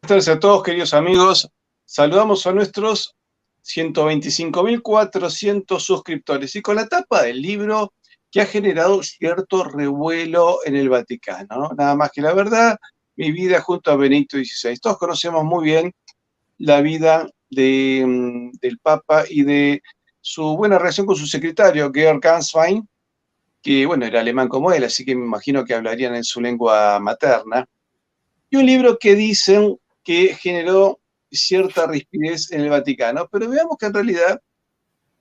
Buenas tardes a todos, queridos amigos. Saludamos a nuestros 125.400 suscriptores y con la tapa del libro que ha generado cierto revuelo en el Vaticano, ¿no? Nada más que la verdad, mi vida junto a Benedicto XVI. Todos conocemos muy bien la vida del Papa y de su buena relación con su secretario, Georg Ganswein, que, bueno, era alemán como él, así que me imagino que hablarían en su lengua materna. Y un libro que dicen que generó cierta rispidez en el Vaticano, pero veamos que en realidad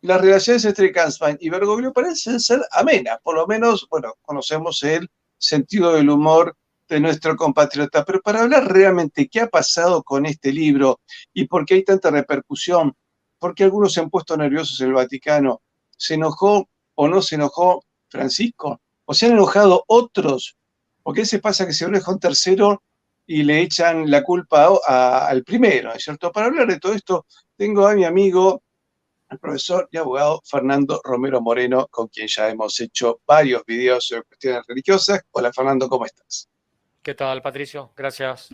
las relaciones entre Ganswein y Bergoglio parecen ser amenas, por lo menos, bueno, conocemos el sentido del humor de nuestro compatriota, pero para hablar realmente qué ha pasado con este libro y por qué hay tanta repercusión, por qué algunos se han puesto nerviosos en el Vaticano, ¿se enojó o no se enojó Francisco? ¿O se han enojado otros? ¿Por qué se pasa que se enoja un tercero y le echan la culpa al primero, ¿no es cierto? Para hablar de todo esto, tengo a mi amigo el profesor y abogado Fernando Romero Moreno, con quien ya hemos hecho varios videos sobre cuestiones religiosas. Hola Fernando, ¿cómo estás? ¿Qué tal, Patricio? Gracias.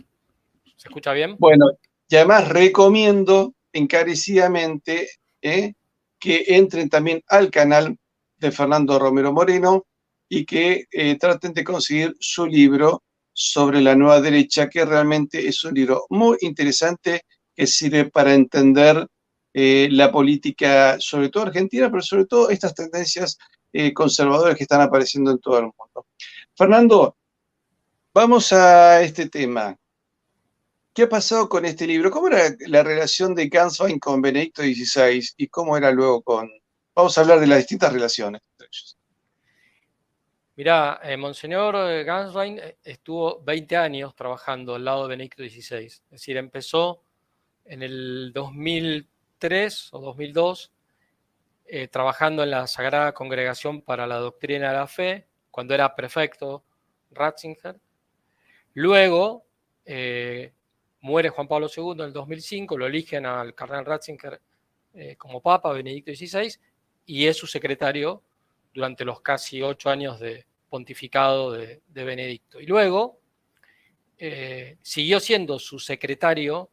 ¿Se escucha bien? Bueno, y además recomiendo encarecidamente que entren también al canal de Fernando Romero Moreno y que traten de conseguir su libro sobre la nueva derecha, que realmente es un libro muy interesante que sirve para entender la política, sobre todo argentina, pero sobre todo estas tendencias conservadoras que están apareciendo en todo el mundo. Fernando, vamos a este tema. ¿Qué ha pasado con este libro? ¿Cómo era la relación de Ganswein con Benedicto XVI y cómo era luego con... Vamos a hablar de las distintas relaciones entre ellos. Mirá, Monseñor Ganswein estuvo 20 años trabajando al lado de Benedicto XVI. Es decir, empezó en el 2003 o 2002 trabajando en la Sagrada Congregación para la Doctrina de la Fe, cuando era prefecto Ratzinger. Luego muere Juan Pablo II en el 2005, lo eligen al cardenal Ratzinger como Papa, Benedicto XVI, y es su secretario durante los casi 8 años de pontificado de Benedicto. Y luego siguió siendo su secretario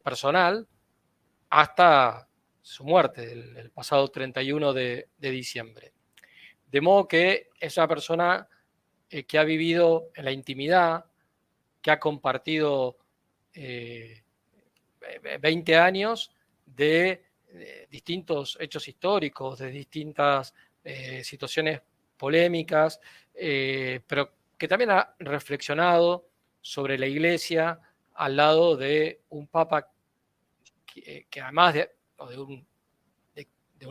personal hasta su muerte, el pasado 31 de diciembre. De modo que es una persona que ha vivido en la intimidad, que ha compartido 20 años de distintos hechos históricos, de distintas situaciones polémicas, pero que también ha reflexionado sobre la Iglesia al lado de un papa que además de un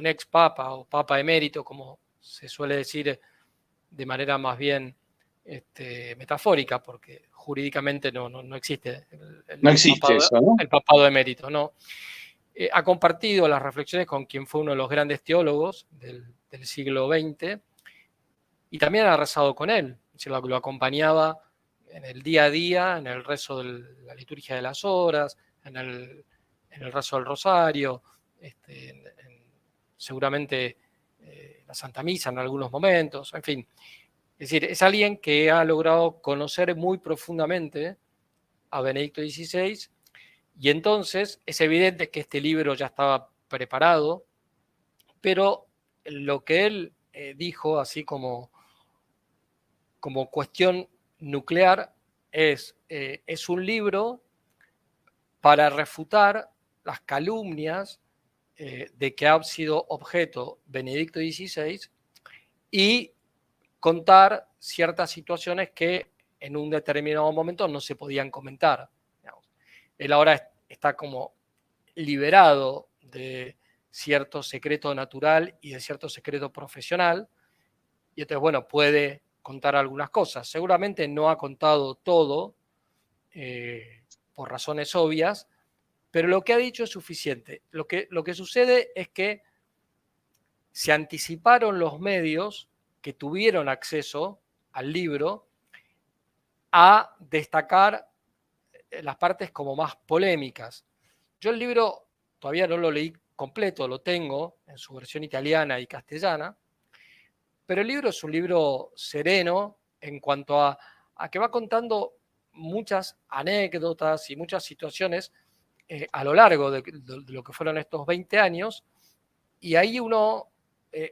ex papa o papa emérito, como se suele decir de manera más bien metafórica, porque jurídicamente no existe No existe eso, ¿no? el papado emérito, ¿no? Ha compartido las reflexiones con quien fue uno de los grandes teólogos del siglo XX y también ha rezado con él, lo acompañaba en el día a día, en el rezo de la liturgia de las horas, en el rezo del rosario, seguramente la Santa Misa en algunos momentos, en fin. Es decir, es alguien que ha logrado conocer muy profundamente a Benedicto XVI y entonces es evidente que este libro ya estaba preparado, pero lo que él dijo, así como cuestión nuclear, es un libro para refutar las calumnias de que ha sido objeto Benedicto XVI y contar ciertas situaciones que en un determinado momento no se podían comentar. Digamos. Él ahora está como liberado de cierto secreto natural y de cierto secreto profesional, y entonces, bueno, puede contar algunas cosas. Seguramente no ha contado todo, por razones obvias, pero lo que ha dicho es suficiente. Lo que sucede es que se anticiparon los medios que tuvieron acceso al libro a destacar las partes como más polémicas. Yo el libro todavía no lo leí completo, lo tengo en su versión italiana y castellana, pero el libro es un libro sereno en cuanto a que va contando muchas anécdotas y muchas situaciones a lo largo de lo que fueron estos 20 años, y ahí uno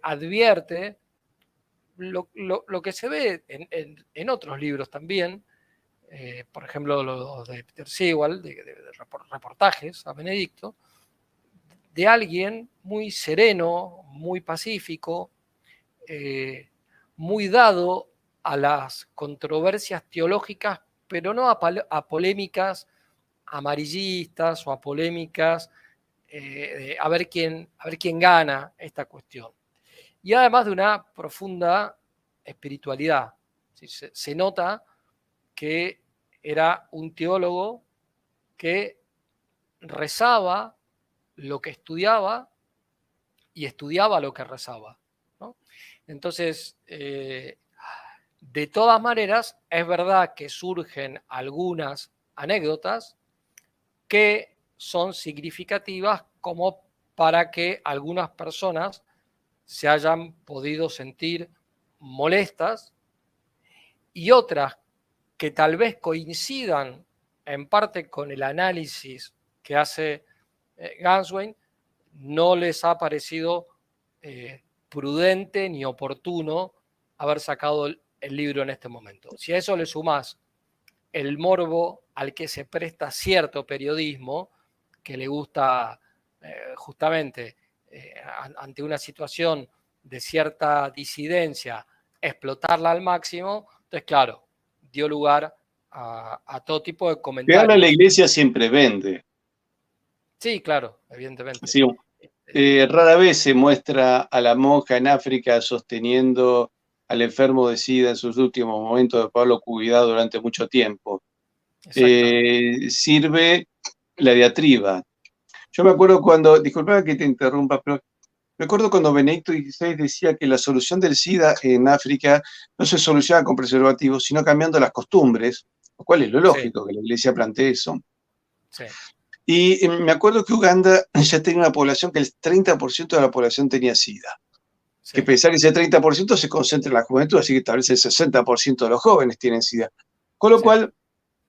advierte lo que se ve en otros libros también, por ejemplo, los de Peter Sewell, de reportajes a Benedicto, de alguien muy sereno, muy pacífico, muy dado a las controversias teológicas, pero no a polémicas amarillistas o a polémicas a ver quién gana esta cuestión. Y además de una profunda espiritualidad. ¿Sí? Se nota que era un teólogo que rezaba lo que estudiaba y estudiaba lo que rezaba, ¿no? Entonces, de todas maneras, es verdad que surgen algunas anécdotas que son significativas como para que algunas personas se hayan podido sentir molestas y otras que tal vez coincidan en parte con el análisis que hace Ganswein, no les ha parecido prudente ni oportuno haber sacado el libro en este momento. Si a eso le sumás el morbo al que se presta cierto periodismo, que le gusta justamente ante una situación de cierta disidencia, explotarla al máximo, entonces claro, dio lugar a todo tipo de Pegarle a la comentarios. iglesia siempre vende. Sí, claro, evidentemente. Así, rara vez se muestra a la monja en África sosteniendo al enfermo de SIDA en sus últimos momentos de Pablo Cuidado durante mucho tiempo. Exactamente. Sirve la diatriba. Yo me acuerdo cuando, disculpa que te interrumpa, pero me acuerdo cuando Benedicto XVI decía que la solución del SIDA en África no se soluciona con preservativos, sino cambiando las costumbres, lo cual es lo Sí, lógico que la iglesia plantee eso. sí, Y me acuerdo que Uganda ya tenía una población que el 30% de la población tenía SIDA. Que sí, pensar que ese 30% se concentra en la juventud, así que tal vez el 60% de los jóvenes tienen SIDA. Con lo sí, cual,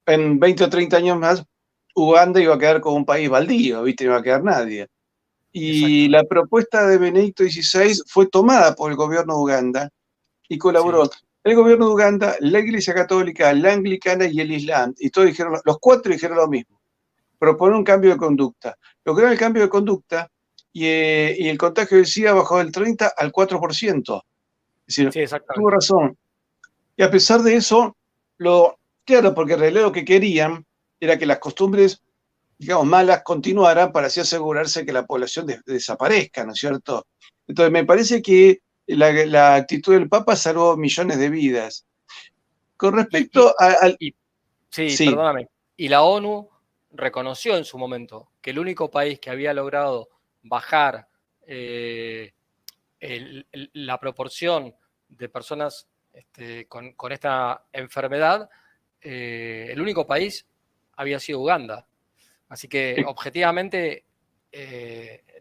en 20 o 30 años más, Uganda iba a quedar como un país baldío, ¿viste? No iba a quedar nadie. Y la exactamente. propuesta de Benedicto XVI fue tomada por el gobierno de Uganda y Sí, colaboró el gobierno de Uganda, la Iglesia Católica, la Anglicana y el Islam. Y todos dijeron, los cuatro dijeron lo mismo, proponer un cambio de conducta. Lograron el cambio de conducta y el contagio del SIDA bajó del 30 al 4%. Es decir, sí, tuvo exactamente. razón. Y a pesar de eso, claro, porque en realidad lo que querían era que las costumbres, digamos, malas continuaran para así asegurarse que la población desaparezca, ¿no es cierto? Entonces, me parece que la actitud del Papa salvó millones de vidas. Con Y, y, respecto al... y sí, Sí, perdóname. Y la ONU reconoció en su momento que el único país que había logrado bajar la proporción de personas con esta enfermedad, el único país había sido Uganda. Así que objetivamente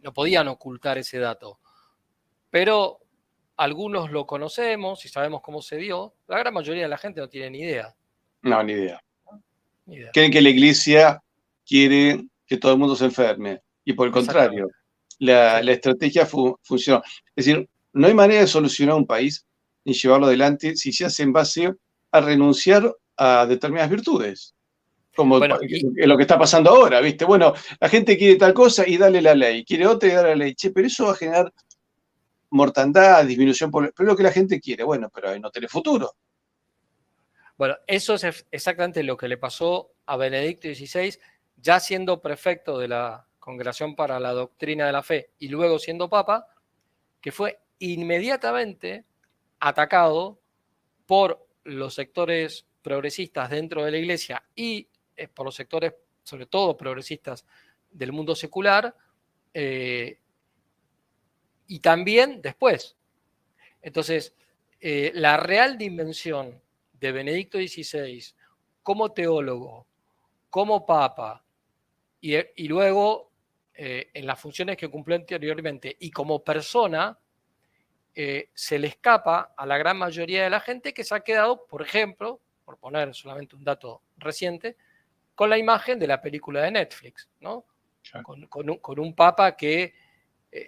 no podían ocultar ese dato. Pero algunos lo conocemos y sabemos cómo se dio. La gran mayoría de la gente no tiene ni idea. no, ni idea. Ni idea. Creen que la iglesia quiere que todo el mundo se enferme. Y por el Exactamente. contrario, la Sí, estrategia funcionó. Es decir, no hay manera de solucionar un país ni llevarlo adelante si se hace en base a renunciar a determinadas virtudes, como bueno, lo que está pasando ahora, ¿viste? Bueno, la gente quiere tal cosa y dale la ley, quiere otra y dale la ley. Che, pero eso va a generar mortandad, disminución, pero es lo que la gente quiere. Bueno, pero ahí no tiene futuro. bueno, eso es exactamente lo que le pasó a Benedicto XVI, ya siendo prefecto de la Congregación para la Doctrina de la Fe y luego siendo papa, que fue inmediatamente atacado por los sectores progresistas dentro de la iglesia y por los sectores, sobre todo progresistas del mundo secular, eh, y también después. Entonces, la real dimensión de Benedicto XVI como teólogo, como papa, y luego en las funciones que cumplió anteriormente y como persona, se le escapa a la gran mayoría de la gente que se ha quedado, por ejemplo, por poner solamente un dato reciente, con la imagen de la película de Netflix, ¿no? Con un papa que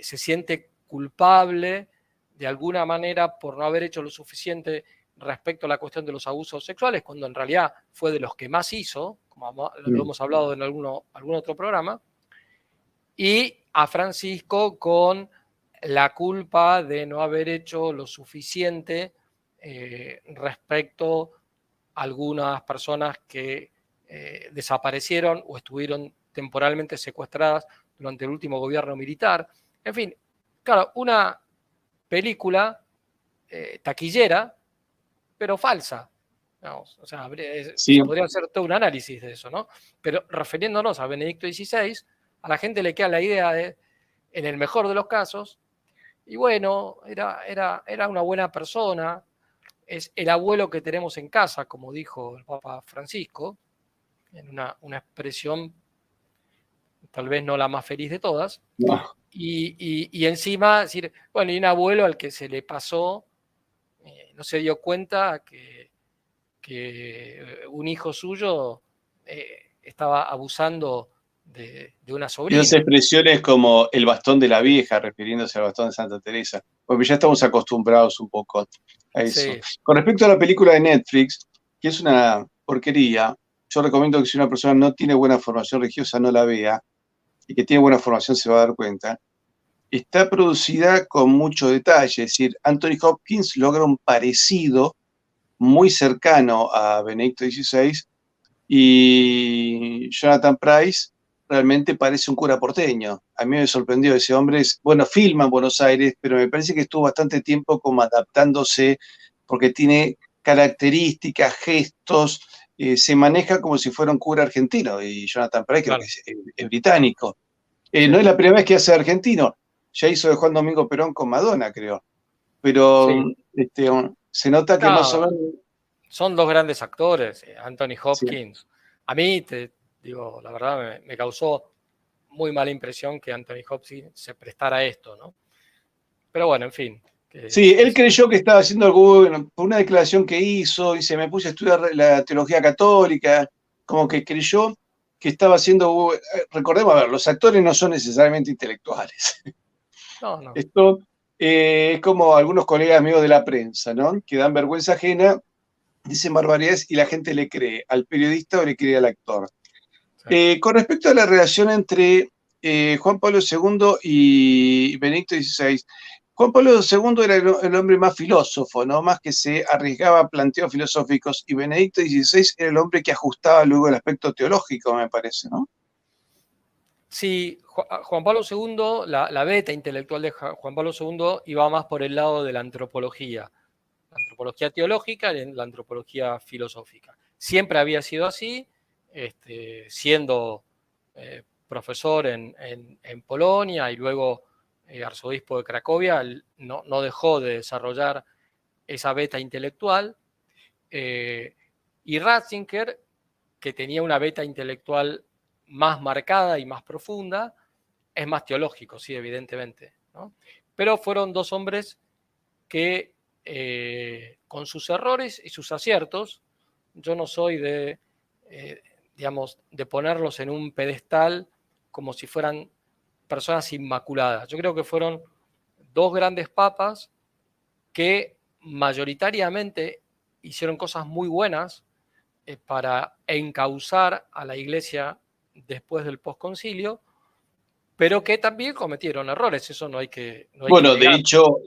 se siente culpable de alguna manera por no haber hecho lo suficiente respecto a la cuestión de los abusos sexuales, cuando en realidad fue de los que más hizo, como lo hemos hablado en algún otro programa, y a Francisco con la culpa de no haber hecho lo suficiente respecto a algunas personas que desaparecieron o estuvieron temporalmente secuestradas durante el último gobierno militar. En fin, claro, una película taquillera, pero falsa. Vamos, o sea, Sí, se podría hacer todo un análisis de eso, ¿no? Pero refiriéndonos a Benedicto XVI, a la gente le queda la idea de, en el mejor de los casos, y bueno, era una buena persona, es el abuelo que tenemos en casa, como dijo el Papa Francisco, en una expresión tal vez no la más feliz de todas, no. y encima decir, bueno, y un abuelo al que se le pasó, no se dio cuenta que un hijo suyo estaba abusando de una Y esas sobrina. expresiones como el bastón de la vieja, refiriéndose al bastón de Santa Teresa, porque ya estamos acostumbrados un poco a eso. Sí, Con respecto a la película de Netflix, que es una porquería, yo recomiendo que si una persona no tiene buena formación religiosa no la vea, y que tiene buena formación se va a dar cuenta. Está producida con mucho detalle, es decir, Anthony Hopkins logra un parecido muy cercano a Benedicto XVI y Jonathan Pryce realmente parece un cura porteño. A mí me sorprendió ese hombre, bueno, filma en Buenos Aires, pero me parece que estuvo bastante tiempo como adaptándose porque tiene características, gestos, se maneja como si fuera un cura argentino y Jonathan Pryce creo que claro, es británico. sí, No es la primera vez que hace argentino, ya hizo de Juan Domingo Perón con Madonna, creo, pero sí. se nota que más o No, menos... son dos grandes actores, Anthony Sí. Hopkins. A mí, te digo, la verdad me causó muy mala impresión que Anthony Hopkins se prestara a esto, ¿no? Pero bueno, en fin. Sí, él creyó que estaba haciendo algo, bueno, por una declaración que hizo, y se me puse a estudiar la teología católica, como que creyó que estaba haciendo, recordemos, a ver, los actores no son necesariamente intelectuales. No, no. Esto es como algunos colegas míos de la prensa, ¿no? Que dan vergüenza ajena, dicen barbaridades y la gente le cree al periodista o le cree al actor. Sí. Con respecto a la relación entre Juan Pablo II y Benedicto XVI, Juan Pablo II era el hombre más filósofo, ¿no? Más que se arriesgaba a planteos filosóficos, y Benedicto XVI era el hombre que ajustaba luego el aspecto teológico, me parece, ¿no? Sí, Juan Pablo II, la beta intelectual de Juan Pablo II iba más por el lado de la antropología teológica y la antropología filosófica. Siempre había sido así, siendo profesor en Polonia y luego arzobispo de Cracovia, no dejó de desarrollar esa beta intelectual. Y Ratzinger, que tenía una beta intelectual más marcada y más profunda, es más teológico, sí, evidentemente, ¿no? Pero fueron dos hombres que con sus errores y sus aciertos, yo no soy digamos, de ponerlos en un pedestal como si fueran personas inmaculadas. Yo creo que fueron dos grandes papas que mayoritariamente hicieron cosas muy buenas para encauzar a la iglesia después del posconcilio, pero que también cometieron errores, eso no hay que Bueno, de negar. hecho,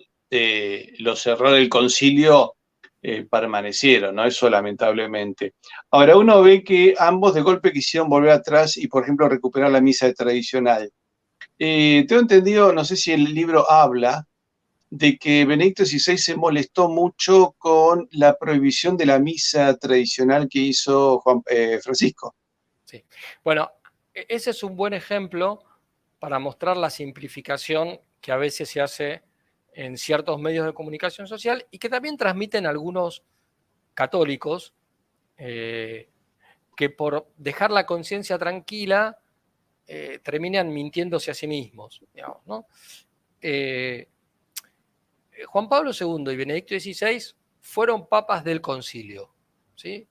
los errores del concilio permanecieron, ¿no? Eso lamentablemente. Ahora, uno ve que ambos de golpe quisieron volver atrás y, por ejemplo, recuperar la misa tradicional. Tengo entendido, no sé si el libro habla de que Benedicto XVI se molestó mucho con la prohibición de la misa tradicional que hizo Francisco. Sí. Bueno, ese es un buen ejemplo para mostrar la simplificación que a veces se hace en ciertos medios de comunicación social y que también transmiten algunos católicos que por dejar la conciencia tranquila terminan mintiéndose a sí mismos. Digamos, ¿no? Eh, Juan Pablo II y Benedicto XVI fueron papas del concilio, ¿sí?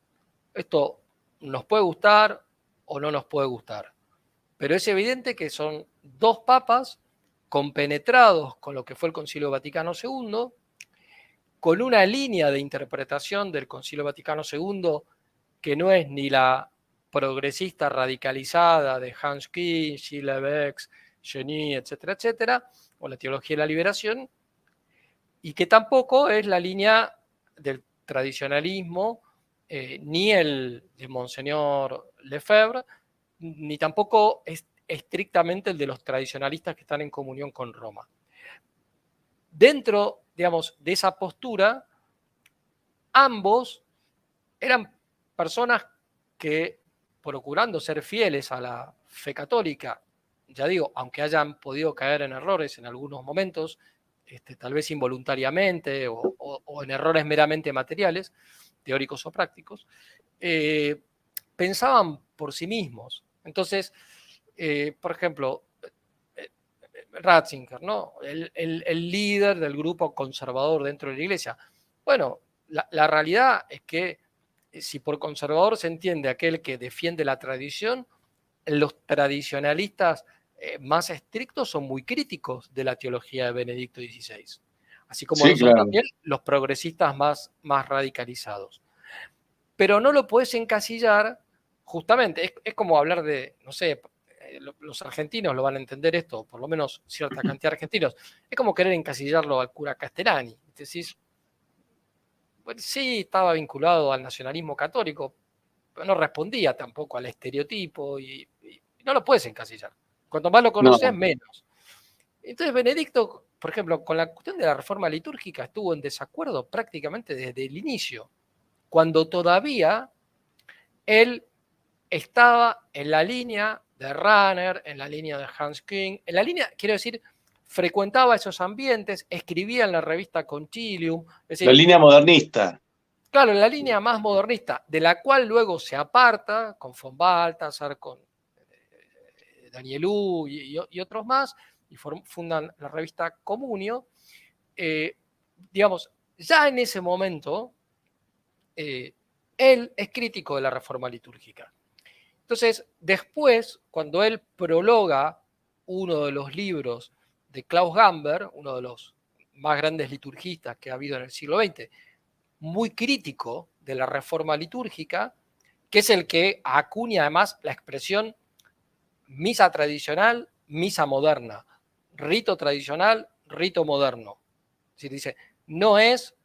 Esto nos puede gustar o no nos puede gustar, pero es evidente que son dos papas compenetrados con lo que fue el Concilio Vaticano II, con una línea de interpretación del Concilio Vaticano II que no es ni la progresista radicalizada de Hans Küng, Gilles Levex, Genie, etcétera, etcétera, o la teología de la liberación, y que tampoco es la línea del tradicionalismo, ni el de Monseñor Lefebvre, ni tampoco es estrictamente el de los tradicionalistas que están en comunión con Roma. Dentro, digamos, de esa postura, ambos eran personas que, procurando ser fieles a la fe católica, ya digo, aunque hayan podido caer en errores en algunos momentos, tal vez involuntariamente o en errores meramente materiales, teóricos o prácticos, pensaban por sí mismos. Entonces, por ejemplo, Ratzinger, ¿no? El líder del grupo conservador dentro de la iglesia. Bueno, la realidad es que si por conservador se entiende aquel que defiende la tradición, los tradicionalistas más estrictos son muy críticos de la teología de Benedicto XVI, así como Sí, lo son claro. también los progresistas más radicalizados. Pero no lo puedes encasillar, justamente, es como hablar de, no sé, los argentinos lo van a entender esto, por lo menos cierta cantidad de argentinos, es como querer encasillarlo al cura Castellani. Decís, pues sí, estaba vinculado al nacionalismo católico, pero no respondía tampoco al estereotipo y no lo puedes encasillar. Cuanto más lo conoces, No, menos. Entonces Benedicto, por ejemplo, con la cuestión de la reforma litúrgica estuvo en desacuerdo prácticamente desde el inicio, cuando todavía él estaba en la línea de Rahner, en la línea de Hans Küng, en la línea, quiero decir, frecuentaba esos ambientes, escribía en la revista Concilium, es la decir, línea modernista. claro, en la línea más modernista, de la cual luego se aparta con von Balthasar, con Danielú y otros más, y fundan la revista Comunio. eh, digamos, ya en ese momento, eh, él es crítico de la reforma litúrgica. Entonces, después, cuando él prologa uno de los libros de Klaus Gamber, uno de los más grandes liturgistas que ha habido en el siglo XX, muy crítico de la reforma litúrgica, que es el que acuña además la expresión misa tradicional, misa moderna, rito tradicional, rito moderno. Es decir, dice, no es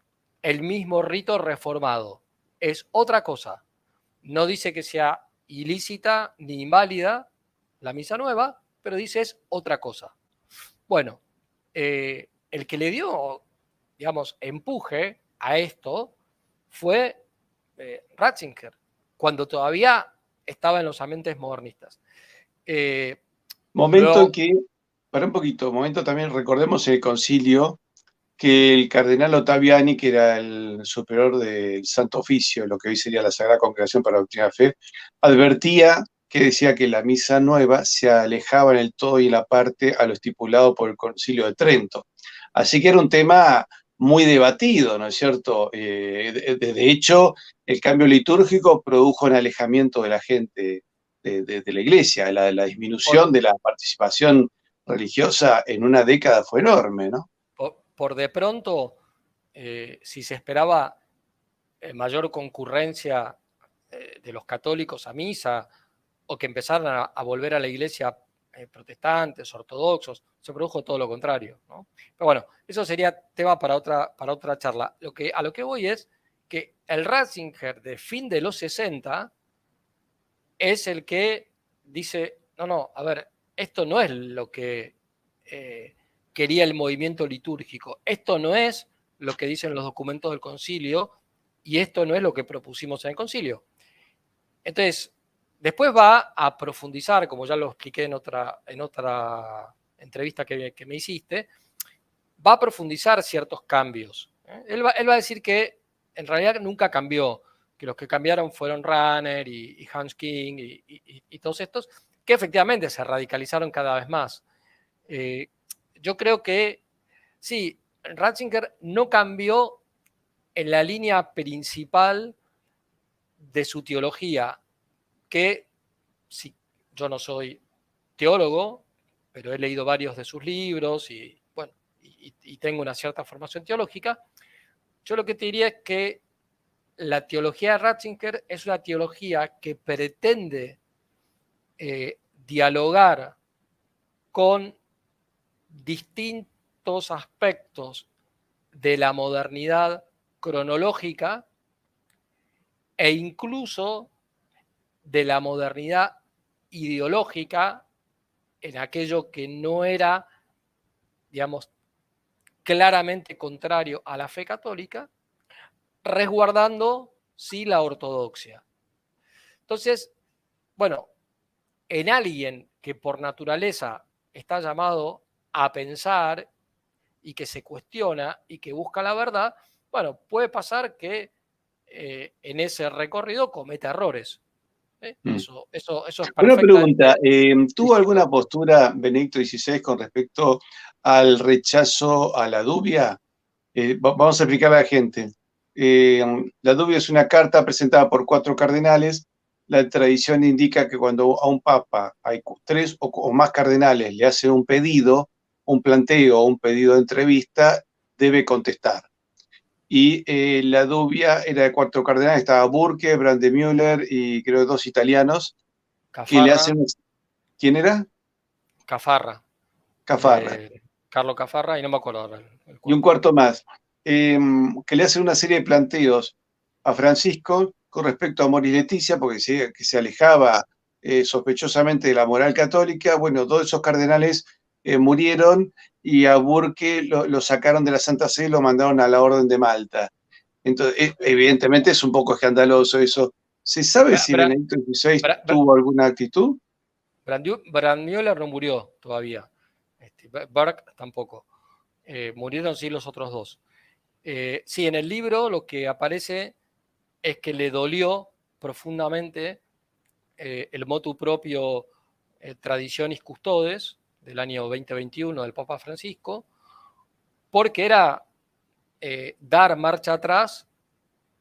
el mismo rito reformado, es otra cosa. No dice que sea ilícita ni inválida la misa nueva, pero dice es otra cosa. Bueno, el que le dio, digamos, empuje a esto fue Ratzinger, cuando todavía estaba en los ambientes modernistas. Eh, Momento en luego, que, para un poquito, momento también recordemos el concilio que el cardenal Ottaviani, que era el superior del Santo Oficio, lo que hoy sería la Sagrada Congregación para la Doctrina de Fe, advertía que decía que la misa nueva se alejaba en el todo y en la parte a lo estipulado por el Concilio de Trento. Así que era un tema muy debatido, ¿no es cierto? De hecho, el cambio litúrgico produjo un alejamiento de la gente de la iglesia, la disminución por, de la participación religiosa en una década fue enorme, ¿no? por de pronto, si se esperaba mayor concurrencia de los católicos a misa o que empezaran a volver a la iglesia protestantes, ortodoxos, se produjo todo lo contrario, ¿no? Pero bueno, eso sería tema para otra charla. A lo que voy es que el Ratzinger de fin de los 60 es el que dice, no, no, a ver, esto no es lo que quería el movimiento litúrgico, esto no es lo que dicen los documentos del concilio y esto no es lo que propusimos en el concilio. Entonces, después va a profundizar, como ya lo expliqué en otra entrevista que me hiciste, va a profundizar ciertos cambios. Él va a decir que en realidad nunca cambió, que los que cambiaron fueron Rahner y Hans King y todos estos, que efectivamente se radicalizaron cada vez más. Eh, yo creo que sí, Ratzinger no cambió en la línea principal de su teología, que si, yo no soy teólogo, pero he leído varios de sus libros y, bueno, y tengo una cierta formación teológica, yo lo que te diría es que la teología de Ratzinger es una teología que pretende dialogar con distintos aspectos de la modernidad cronológica e incluso de la modernidad ideológica en aquello que no era, digamos, claramente contrario a la fe católica, resguardando sí la ortodoxia. Entonces, bueno, en alguien que por naturaleza está llamado a pensar y que se cuestiona y que busca la verdad, bueno, puede pasar que en ese recorrido cometa errores. Eso es Una pregunta, perfectamente ¿tuvo alguna lícito. postura Benedicto XVI con respecto al rechazo a la dubia? Vamos a explicar a la gente. La dubia es una carta presentada por 4 cardenales. La tradición indica que cuando a un papa hay 3 o más cardenales le hacen un pedido, un planteo o un pedido de entrevista, debe contestar. Y la dubia era de 4 cardenales, estaba Burke, Brandemüller y creo 2 italianos, que le Cafarra, hacen... ¿Quién era? Cafarra, Cafarra. Carlo Cafarra, y no me acuerdo ahora el Y un cuarto. cuarto más, que le hacen una serie de planteos a Francisco con respecto a Amor y Leticia, porque que se alejaba sospechosamente de la moral católica. Bueno, 2 de esos cardenales murieron y a Burke lo sacaron de la Santa Sede y lo mandaron a la Orden de Malta. Entonces, evidentemente es un poco escandaloso eso. ¿Se sabe si Benedicto XVI tuvo alguna actitud? Brandmüller no murió todavía. Burke tampoco. Murieron sí los otros 2. Sí, en el libro lo que aparece es que le dolió profundamente el motu propio Traditionis Custodes del año 2021 del Papa Francisco, porque era dar marcha atrás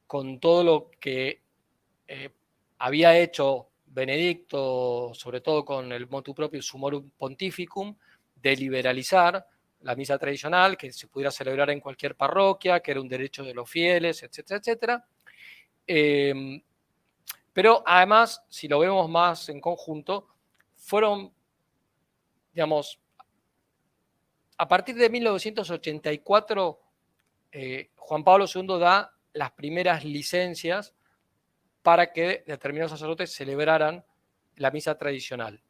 con todo lo que había hecho Benedicto, sobre todo con el motu propio Summorum Pontificum, de liberalizar la misa tradicional, que se pudiera celebrar en cualquier parroquia, que era un derecho de los fieles, etcétera, etcétera. Pero además, si lo vemos más en conjunto, fueron, digamos, a partir de 1984, Juan Pablo II da las primeras licencias para que determinados sacerdotes celebraran la misa tradicional.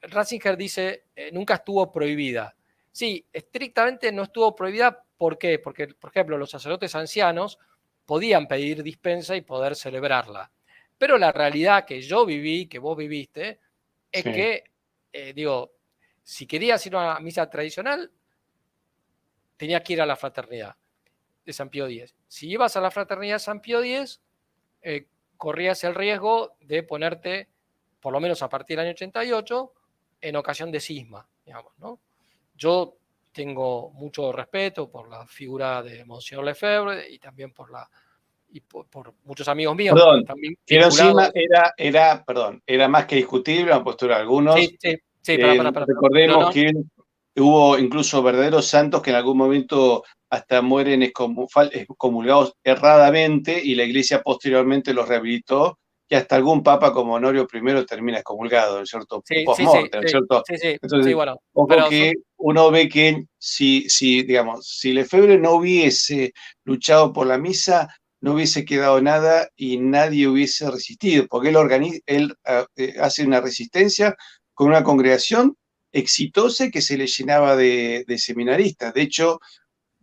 Ratzinger dice, nunca estuvo prohibida. Sí, estrictamente no estuvo prohibida. ¿Por qué? Porque, por ejemplo, los sacerdotes ancianos podían pedir dispensa y poder celebrarla. Pero la realidad que yo viví, que vos viviste, es Sí. que, digo, si querías ir a una misa tradicional, tenías que ir a la fraternidad de San Pío X. Si ibas a la fraternidad de San Pío X, corrías el riesgo de ponerte, por lo menos a partir del año 88, en ocasión de cisma, digamos, ¿no? Yo tengo mucho respeto por la figura de Monseñor Lefebvre y también por muchos amigos míos que Perdón, están que encima vinculados. era más que discutible la postura de algunos. Sí, sí, sí, para. No, Recordemos no, que hubo incluso verdaderos santos que en algún momento hasta mueren excomulgados erradamente y la iglesia posteriormente los rehabilitó, y hasta algún papa como Honorio I termina excomulgado, ¿no es cierto? sí, sí, sí, Post-mortem, ¿no es sí, cierto? sí, sí, sí, Entonces, bueno, ojo pero que uno ve que digamos, si Lefebvre no hubiese luchado por la misa, no hubiese quedado nada y nadie hubiese resistido, porque él hace una resistencia con una congregación exitosa que se le llenaba de seminaristas. De hecho,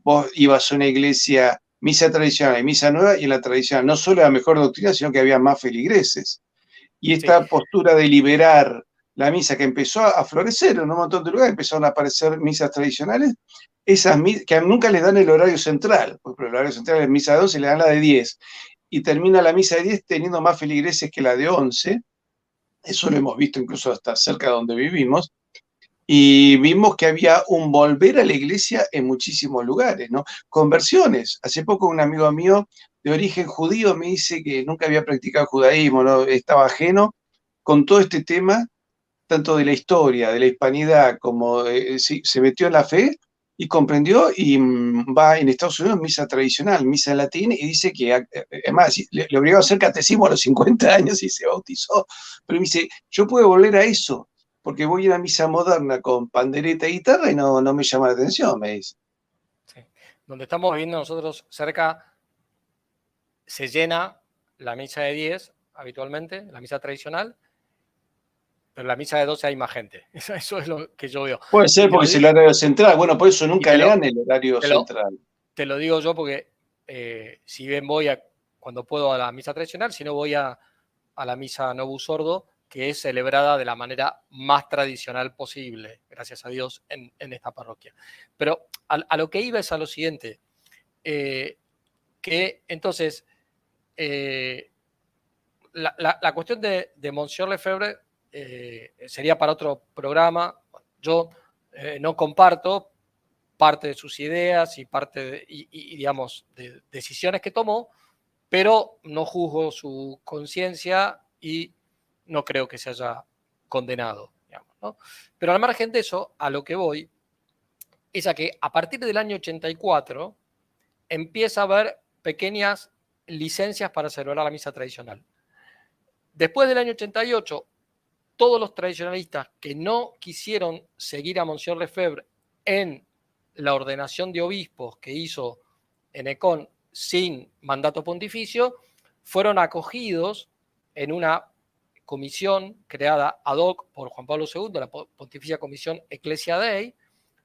vos ibas a una iglesia, misa tradicional y misa nueva, y en la tradicional no solo era mejor doctrina, sino que había más feligreses. Y sí, esta postura de liberar la misa que empezó a florecer en un montón de lugares, empezaron a aparecer misas tradicionales, que nunca les dan el horario central, porque el horario central es misa de 11, le dan la de 10, y termina la misa de 10 teniendo más feligreses que la de 11, eso lo hemos visto incluso hasta cerca de donde vivimos, y vimos que había un volver a la iglesia en muchísimos lugares, ¿no? Conversiones. Hace poco un amigo mío de origen judío, me dice que nunca había practicado judaísmo, ¿no? Estaba ajeno con todo este tema, tanto de la historia, de la hispanidad, como sí, se metió en la fe y comprendió y va en Estados Unidos misa tradicional, misa en latín, y dice que, además, le obligó a hacer catecismo a los 50 años y se bautizó, pero me dice, yo puedo volver a eso, porque voy a una misa moderna con pandereta y guitarra y no me llama la atención, me dice. Sí. Donde estamos viviendo nosotros cerca, se llena la misa de 10 habitualmente, la misa tradicional, pero en la misa de 12 hay más gente. Eso es lo que yo veo. Puede Y ser te lo porque es digo, el horario central, bueno, por eso y nunca le dan el horario te lo, central. te lo digo yo porque si bien voy cuando puedo a la misa tradicional, si no voy a la misa Novus Ordo, que es celebrada de la manera más tradicional posible, gracias a Dios, en esta parroquia. Pero a lo que iba es a lo siguiente, que entonces la cuestión de Monsieur Lefebvre sería para otro programa. Yo no comparto parte de sus ideas y parte digamos, de decisiones que tomó, pero no juzgo su conciencia y no creo que se haya condenado, digamos, ¿no? Pero al margen de eso, a lo que voy es a que a partir del año 84 empieza a haber pequeñas licencias para celebrar la misa tradicional. Después del año 88, todos los tradicionalistas que no quisieron seguir a Monsieur Lefebvre en la ordenación de obispos que hizo en Econ sin mandato pontificio, fueron acogidos en una comisión creada ad hoc por Juan Pablo II, la Pontificia Comisión Ecclesia Dei,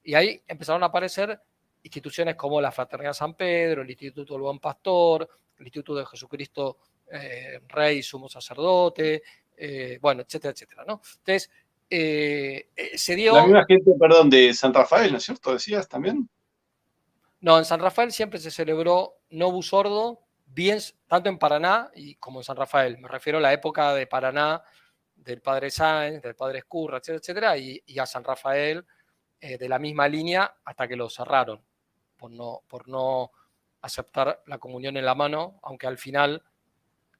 y ahí empezaron a aparecer instituciones como la Fraternidad San Pedro, el Instituto del Buen Pastor, el Instituto de Jesucristo Rey, Sumo Sacerdote, bueno, etcétera, etcétera, ¿no? Entonces, se La dio... misma gente, perdón, de San Rafael, ¿no es cierto? Decías también. No, en San Rafael siempre se celebró Novus Ordo, bien, tanto en Paraná como en San Rafael. Me refiero a la época de Paraná, del padre Sáenz, del padre Escurra, etcétera, etcétera, y a San Rafael de la misma línea hasta que lo cerraron, por no aceptar la comunión en la mano, aunque al final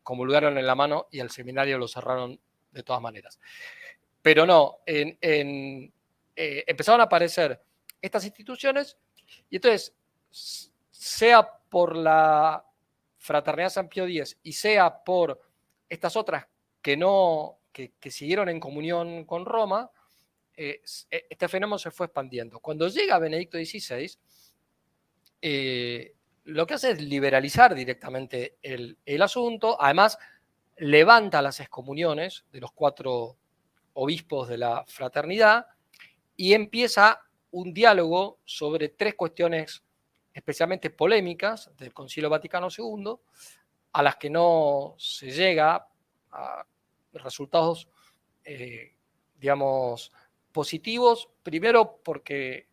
comulgaron en la mano y al seminario lo cerraron de todas maneras. Pero no, empezaron a aparecer estas instituciones y entonces, sea por la Fraternidad San Pío X y sea por estas otras que siguieron en comunión con Roma, este fenómeno se fue expandiendo. Cuando llega Benedicto XVI, lo que hace es liberalizar directamente el asunto, además levanta las excomuniones de los 4 obispos de la fraternidad y empieza un diálogo sobre 3 cuestiones especialmente polémicas del Concilio Vaticano II, a las que no se llega a resultados, digamos, positivos, primero porque,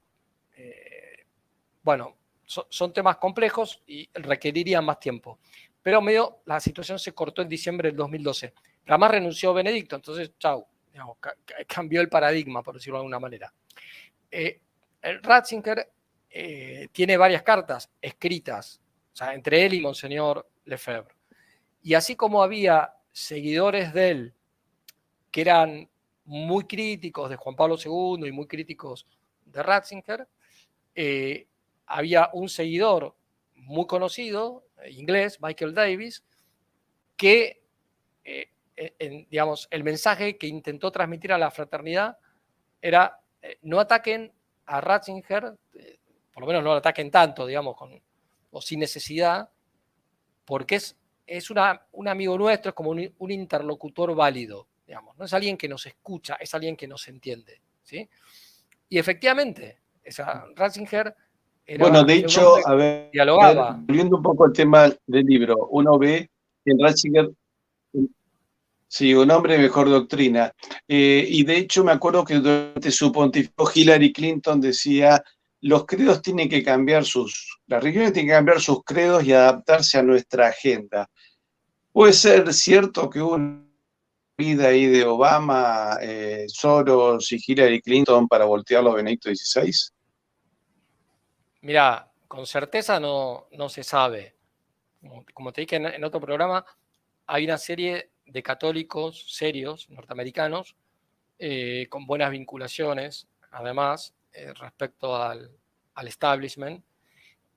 bueno, son temas complejos y requerirían más tiempo. Pero medio la situación se cortó en diciembre del 2012. Además renunció Benedicto, entonces, chau, digamos, cambió el paradigma, por decirlo de alguna manera. Ratzinger tiene varias cartas escritas, o sea, entre él y Monseñor Lefebvre. Y así como había seguidores de él que eran muy críticos de Juan Pablo II y muy críticos de Ratzinger, había un seguidor muy conocido, inglés, Michael Davis, que, digamos, el mensaje que intentó transmitir a la fraternidad era no ataquen a Ratzinger, por lo menos no lo ataquen tanto, digamos, o sin necesidad, porque es un amigo nuestro, es como un interlocutor válido, digamos, no es alguien que nos escucha, es alguien que nos entiende, ¿sí? Y efectivamente, Ratzinger Bueno, de era un hombre hecho, a que ver, dialogaba. volviendo un poco al tema del libro, uno ve en Ratzinger, sí, un hombre de mejor doctrina. Y de hecho me acuerdo que durante su pontificado Hillary Clinton decía, los credos tienen que cambiar las religiones tienen que cambiar sus credos y adaptarse a nuestra agenda. ¿Puede ser cierto que hubo una vida ahí de Obama, Soros y Hillary Clinton para voltearlo a Benedicto XVI? Mirá, con certeza no se sabe. Como te dije en otro programa, hay una serie de católicos serios norteamericanos con buenas vinculaciones, además, respecto al establishment,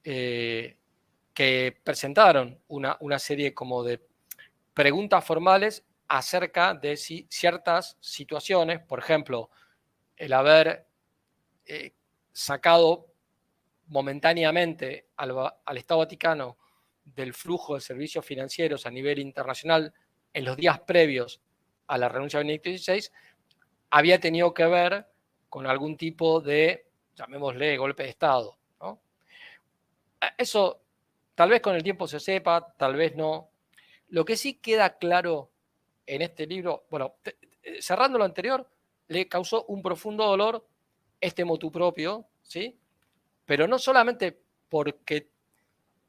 que presentaron una serie como de preguntas formales acerca de si ciertas situaciones, por ejemplo, el haber sacado momentáneamente al Estado Vaticano del flujo de servicios financieros a nivel internacional en los días previos a la renuncia de Benedicto XVI, había tenido que ver con algún tipo de, llamémosle, golpe de Estado, ¿no? Eso tal vez con el tiempo se sepa, tal vez no. Lo que sí queda claro en este libro, bueno, cerrando lo anterior, le causó un profundo dolor este motu propio, ¿sí? Pero no solamente porque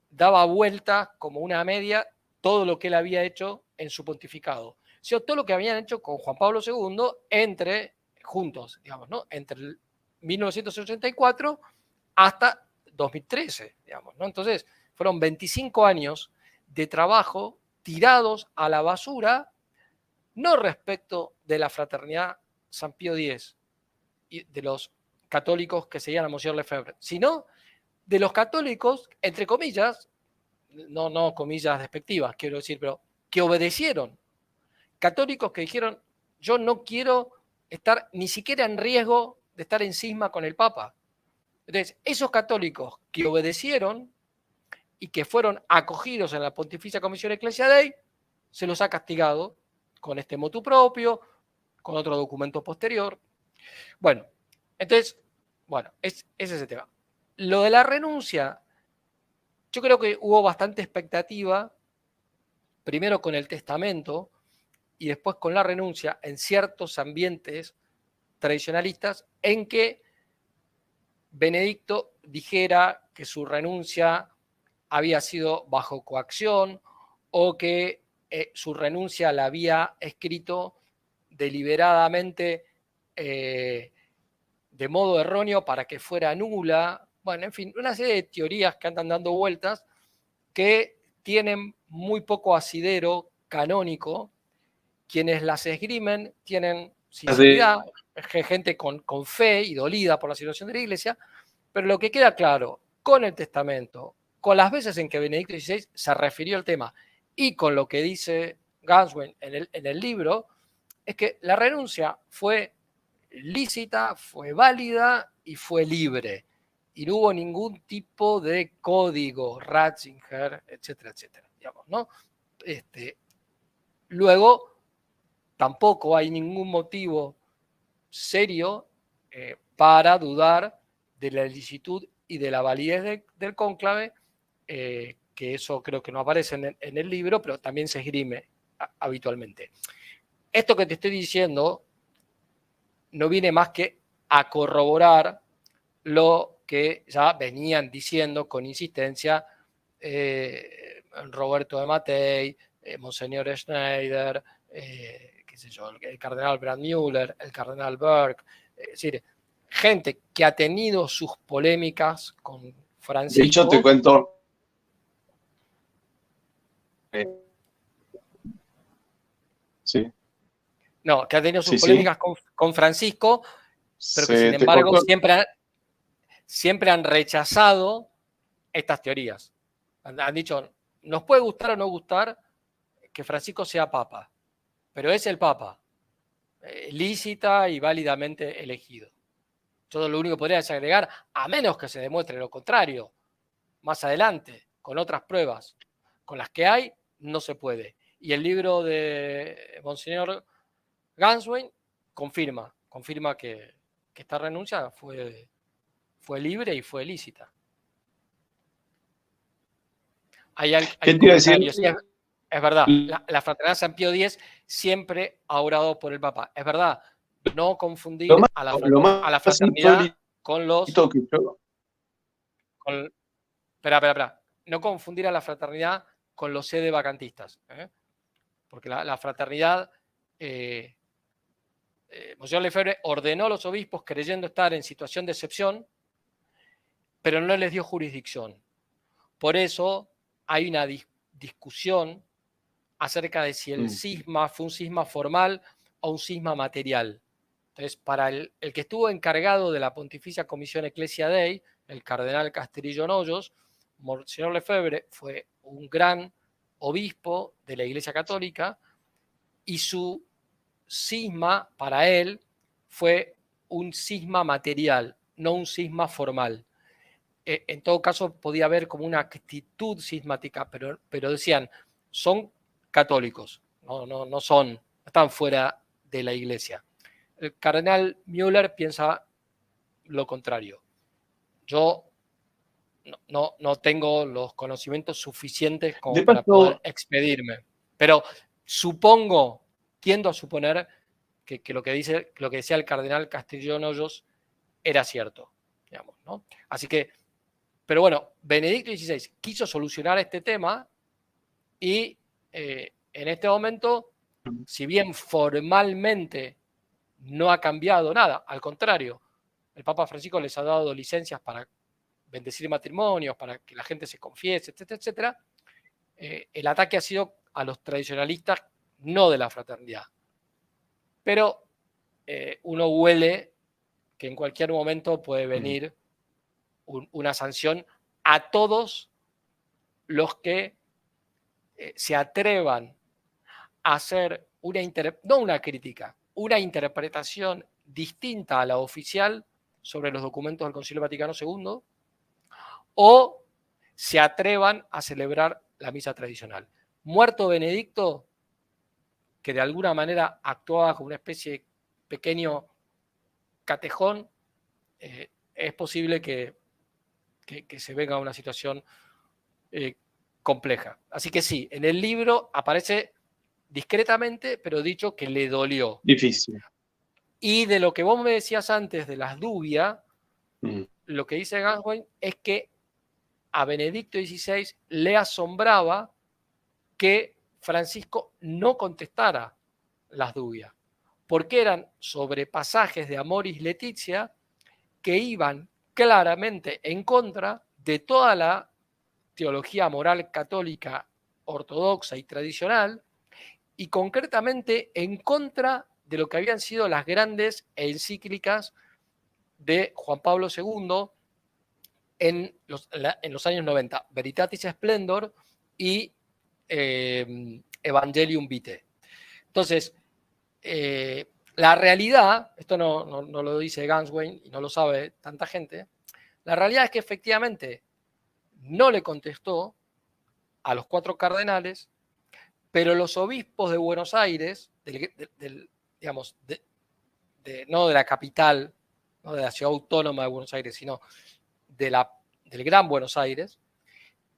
daba vuelta como una media todo lo que él había hecho en su pontificado, sino todo lo que habían hecho con Juan Pablo II juntos, digamos, ¿no? Entre 1984 hasta 2013, digamos, ¿no? Entonces, fueron 25 años de trabajo tirados a la basura, no respecto de la fraternidad San Pío X y de los católicos que seguían a Monsieur Lefebvre, sino de los católicos, entre comillas, no comillas despectivas, quiero decir, pero que obedecieron. Católicos que dijeron, yo no quiero estar ni siquiera en riesgo de estar en cisma con el Papa. Entonces, esos católicos que obedecieron y que fueron acogidos en la Pontificia Comisión Ecclesia Dei, se los ha castigado con este motu propio, con otro documento posterior. Bueno, entonces, bueno, ese es el tema. Lo de la renuncia, yo creo que hubo bastante expectativa, primero con el testamento y después con la renuncia en ciertos ambientes tradicionalistas en que Benedicto dijera que su renuncia había sido bajo coacción o que su renuncia la había escrito deliberadamente de modo erróneo para que fuera nula. Bueno, en fin, una serie de teorías que andan dando vueltas que tienen muy poco asidero canónico. Quienes las esgrimen tienen sinceridad, gente con fe y dolida por la situación de la Iglesia, pero lo que queda claro con el testamento, con las veces en que Benedicto XVI se refirió al tema y con lo que dice Ganswein en el libro, es que la renuncia fue lícita, fue válida y fue libre. Y no hubo ningún tipo de código, Ratzinger, etcétera, etcétera. Digamos, ¿no? Luego, tampoco hay ningún motivo serio para dudar de la licitud y de la validez del cónclave, que eso creo que no aparece en el libro, pero también se esgrime habitualmente. Esto que te estoy diciendo no viene más que a corroborar lo que ya venían diciendo con insistencia Roberto de Mattei, Monseñor Schneider, qué sé yo, el cardenal Brandmüller, el cardenal Burke, es decir, gente que ha tenido sus polémicas con Francisco. De hecho, te cuento. Sí. No, que ha tenido sus polémicas con Francisco, pero que sin embargo siempre han rechazado estas teorías. Han dicho, nos puede gustar o no gustar que Francisco sea papa, pero es el papa, lícita y válidamente elegido. Todo lo único que podría agregar, a menos que se demuestre lo contrario, más adelante, con otras pruebas, con las que hay, no se puede. Y el libro de Monseñor Ganswein confirma que esta renuncia fue libre y fue lícita. ¿Qué te iba a decir? Sí, es verdad, la fraternidad San Pío X siempre ha orado por el Papa. Es verdad, no confundir a la fraternidad con los... Espera. No confundir a la fraternidad con los sedevacantistas. Porque la fraternidad... Monsieur Lefebvre ordenó a los obispos creyendo estar en situación de excepción, pero no les dio jurisdicción. Por eso hay una discusión acerca de si el cisma fue un cisma formal o un cisma material. Entonces, para el que estuvo encargado de la Pontificia Comisión Ecclesia Dei, el cardenal Casterillo Noyos, Monseñor Lefebvre fue un gran obispo de la Iglesia Católica y su cisma para él fue un cisma material, no un cisma formal. En todo caso, podía haber como una actitud cismática, pero decían, son católicos, no están fuera de la Iglesia. El cardenal Müller piensa lo contrario. Yo no tengo los conocimientos suficientes como para poder expedirme, pero tiendo a suponer que lo que decía el cardenal Castellón Hoyos era cierto, digamos, ¿no? Así que, pero bueno, Benedicto XVI quiso solucionar este tema y en este momento, si bien formalmente no ha cambiado nada, al contrario, el Papa Francisco les ha dado licencias para bendecir matrimonios, para que la gente se confiese, etcétera, etcétera. El ataque ha sido a los tradicionalistas, no de la fraternidad. Pero uno huele que en cualquier momento puede venir una sanción a todos los que se atrevan a hacer no una crítica, una interpretación distinta a la oficial sobre los documentos del Concilio Vaticano II, o se atrevan a celebrar la misa tradicional. Muerto Benedicto, que de alguna manera actuaba como una especie de pequeño catejón, es posible que se venga una situación compleja. Así que sí, en el libro aparece discretamente, pero dicho que le dolió. Difícil. Y de lo que vos me decías antes de las dubias, lo que dice Ganswein es que a Benedicto XVI le asombraba que Francisco no contestara las dubias, porque eran sobre pasajes de Amoris Laetitia que iban claramente en contra de toda la teología moral católica ortodoxa y tradicional, y concretamente en contra de lo que habían sido las grandes encíclicas de Juan Pablo II en los años 90, Veritatis Splendor y Evangelium Vitae. Entonces, la realidad, esto no lo dice Ganswein y no lo sabe tanta gente, la realidad es que efectivamente no le contestó a los 4 cardenales, pero los obispos de Buenos Aires, digamos, no de la capital, no de la ciudad autónoma de Buenos Aires, sino del Gran Buenos Aires,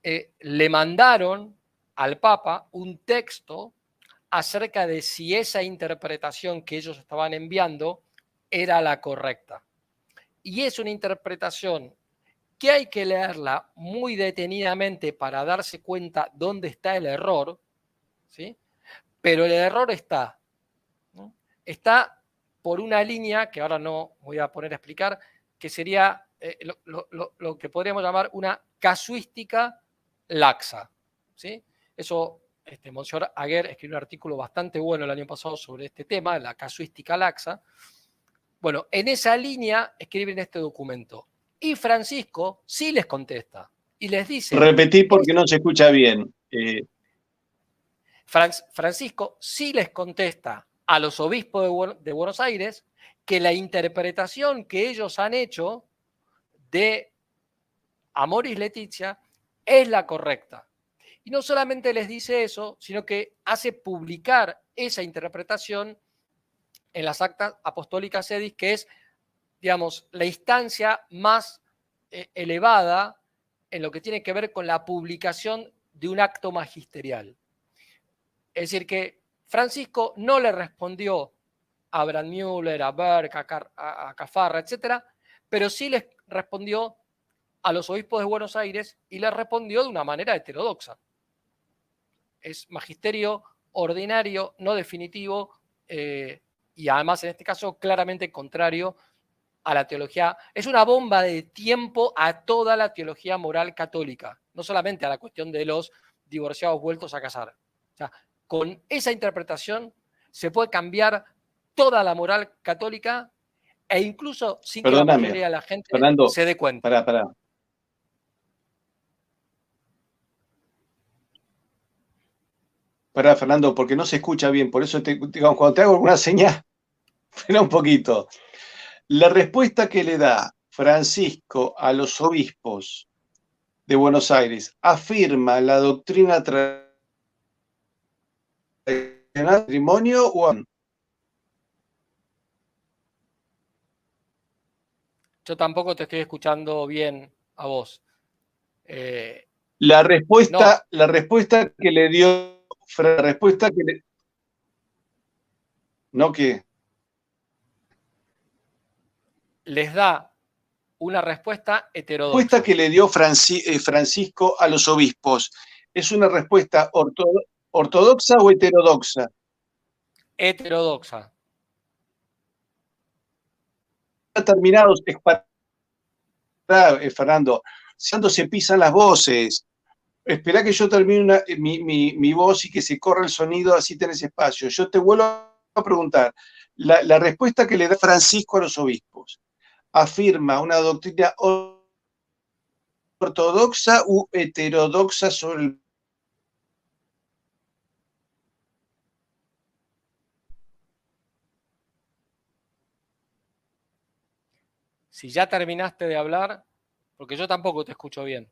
le mandaron al Papa un texto acerca de si esa interpretación que ellos estaban enviando era la correcta. Y es una interpretación que hay que leerla muy detenidamente para darse cuenta dónde está el error, ¿sí? Pero el error está, ¿no? Está por una línea que ahora no voy a poner a explicar, que sería lo que podríamos llamar una casuística laxa, ¿sí? Eso, Monseñor Aguer escribió un artículo bastante bueno el año pasado sobre este tema, la casuística laxa. Bueno, en esa línea escriben este documento. Y Francisco sí les contesta y les dice... Repetí porque no se escucha bien. Francisco sí les contesta a los obispos de Buenos Aires que la interpretación que ellos han hecho de Amoris Laetitia es la correcta. Y no solamente les dice eso, sino que hace publicar esa interpretación en las Actas Apostólicas Sedis, que es, digamos, la instancia más elevada en lo que tiene que ver con la publicación de un acto magisterial. Es decir, que Francisco no le respondió a Brandmüller, a Berg, a Cafarra, etc., pero sí les respondió a los obispos de Buenos Aires y les respondió de una manera heterodoxa. Es magisterio ordinario, no definitivo, y además en este caso claramente contrario a la teología. Es una bomba de tiempo a toda la teología moral católica, no solamente a la cuestión de los divorciados vueltos a casar. O sea, con esa interpretación se puede cambiar toda la moral católica e incluso sin que la Perdóname, mayoría de la gente Fernando, se dé cuenta. pará. Pará, Fernando, porque no se escucha bien, por eso digamos, cuando te hago alguna señal, frena un poquito. La respuesta que le da Francisco a los obispos de Buenos Aires afirma la doctrina tradicional del matrimonio o Yo tampoco te estoy escuchando bien a vos. la No, respuesta que le dio, la respuesta que le, no que, les da una respuesta la respuesta heterodoxa. que le dio Francisco a los obispos, ¿es una respuesta ortodoxa o heterodoxa? Heterodoxa. Terminados, Fernando, cuando se pisan las voces. Esperá que yo termine mi voz y que se corra el sonido, así tenés espacio. Yo te vuelvo a preguntar. La respuesta que le da Francisco a los obispos afirma una doctrina ortodoxa u heterodoxa sobre el... Si ya terminaste de hablar, porque yo tampoco te escucho bien,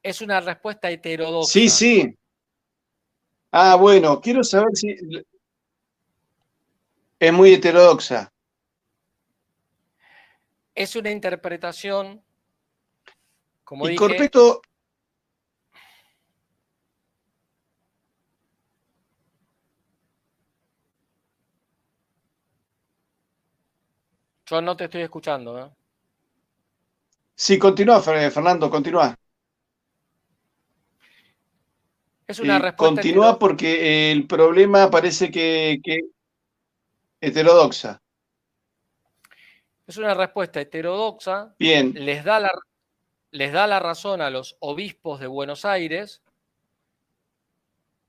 es una respuesta Sí, heterodoxa. sí. Ah, bueno, quiero saber si es muy heterodoxa. Es una interpretación, como Y con dije, respecto, yo no te estoy escuchando, ¿eh? sí, continúa, Fernando, continúa. Es una respuesta Continúa porque el problema parece que heterodoxa. es una respuesta heterodoxa, Bien. les da la razón a los obispos de Buenos Aires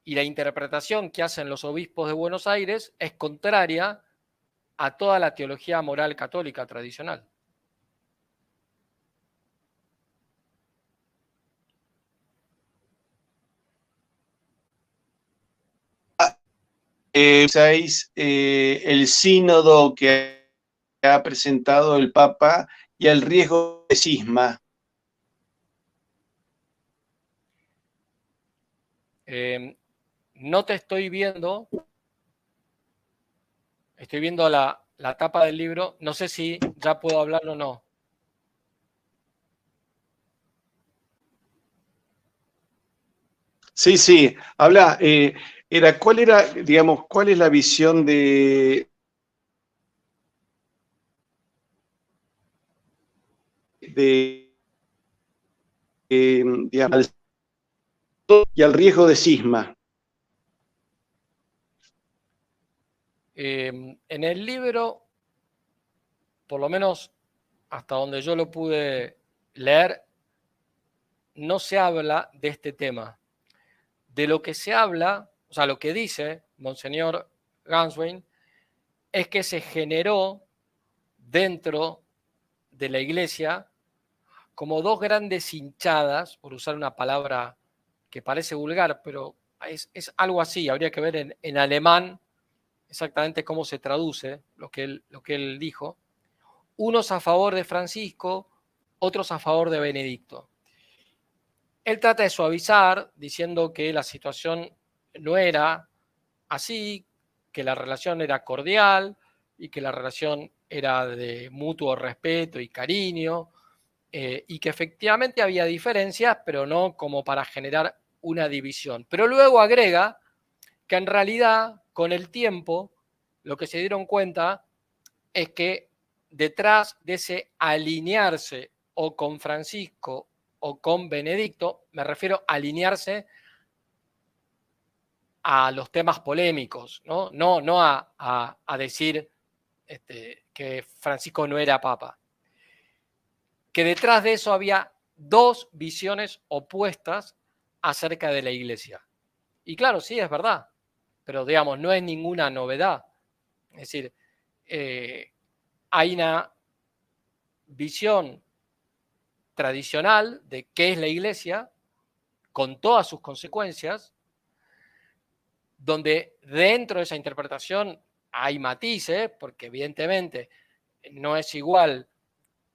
y la interpretación que hacen los obispos de Buenos Aires es contraria a toda la teología moral católica tradicional. El sínodo que ha presentado el Papa y el riesgo de cisma. No te estoy viendo, estoy viendo la tapa del libro, no sé si ya puedo hablar o no. Sí, sí, habla, ¿cuál era, digamos, cuál es la visión de digamos, y al riesgo de cisma? En el libro, por lo menos hasta donde yo lo pude leer, no se habla de este tema. De lo que se habla, o sea, lo que dice Monseñor Ganswein, es que se generó dentro de la iglesia como dos grandes hinchadas, por usar una palabra que parece vulgar, pero es algo así, habría que ver en alemán exactamente cómo se traduce lo que él dijo, unos a favor de Francisco, otros a favor de Benedicto. Él trata de suavizar diciendo que la situación no era así, que la relación era cordial y que la relación era de mutuo respeto y cariño, y que efectivamente había diferencias, pero no como para generar una división. Pero luego agrega que en realidad, con el tiempo, lo que se dieron cuenta es que detrás de ese alinearse o con Francisco o con Benedicto, me refiero a alinearse a los temas polémicos, no a decir que Francisco no era papa. Que detrás de eso había dos visiones opuestas acerca de la Iglesia. Y claro, sí, es verdad, pero digamos, no es ninguna novedad. Es decir, hay una visión tradicional de qué es la Iglesia, con todas sus consecuencias, donde dentro de esa interpretación hay matices, porque evidentemente no es igual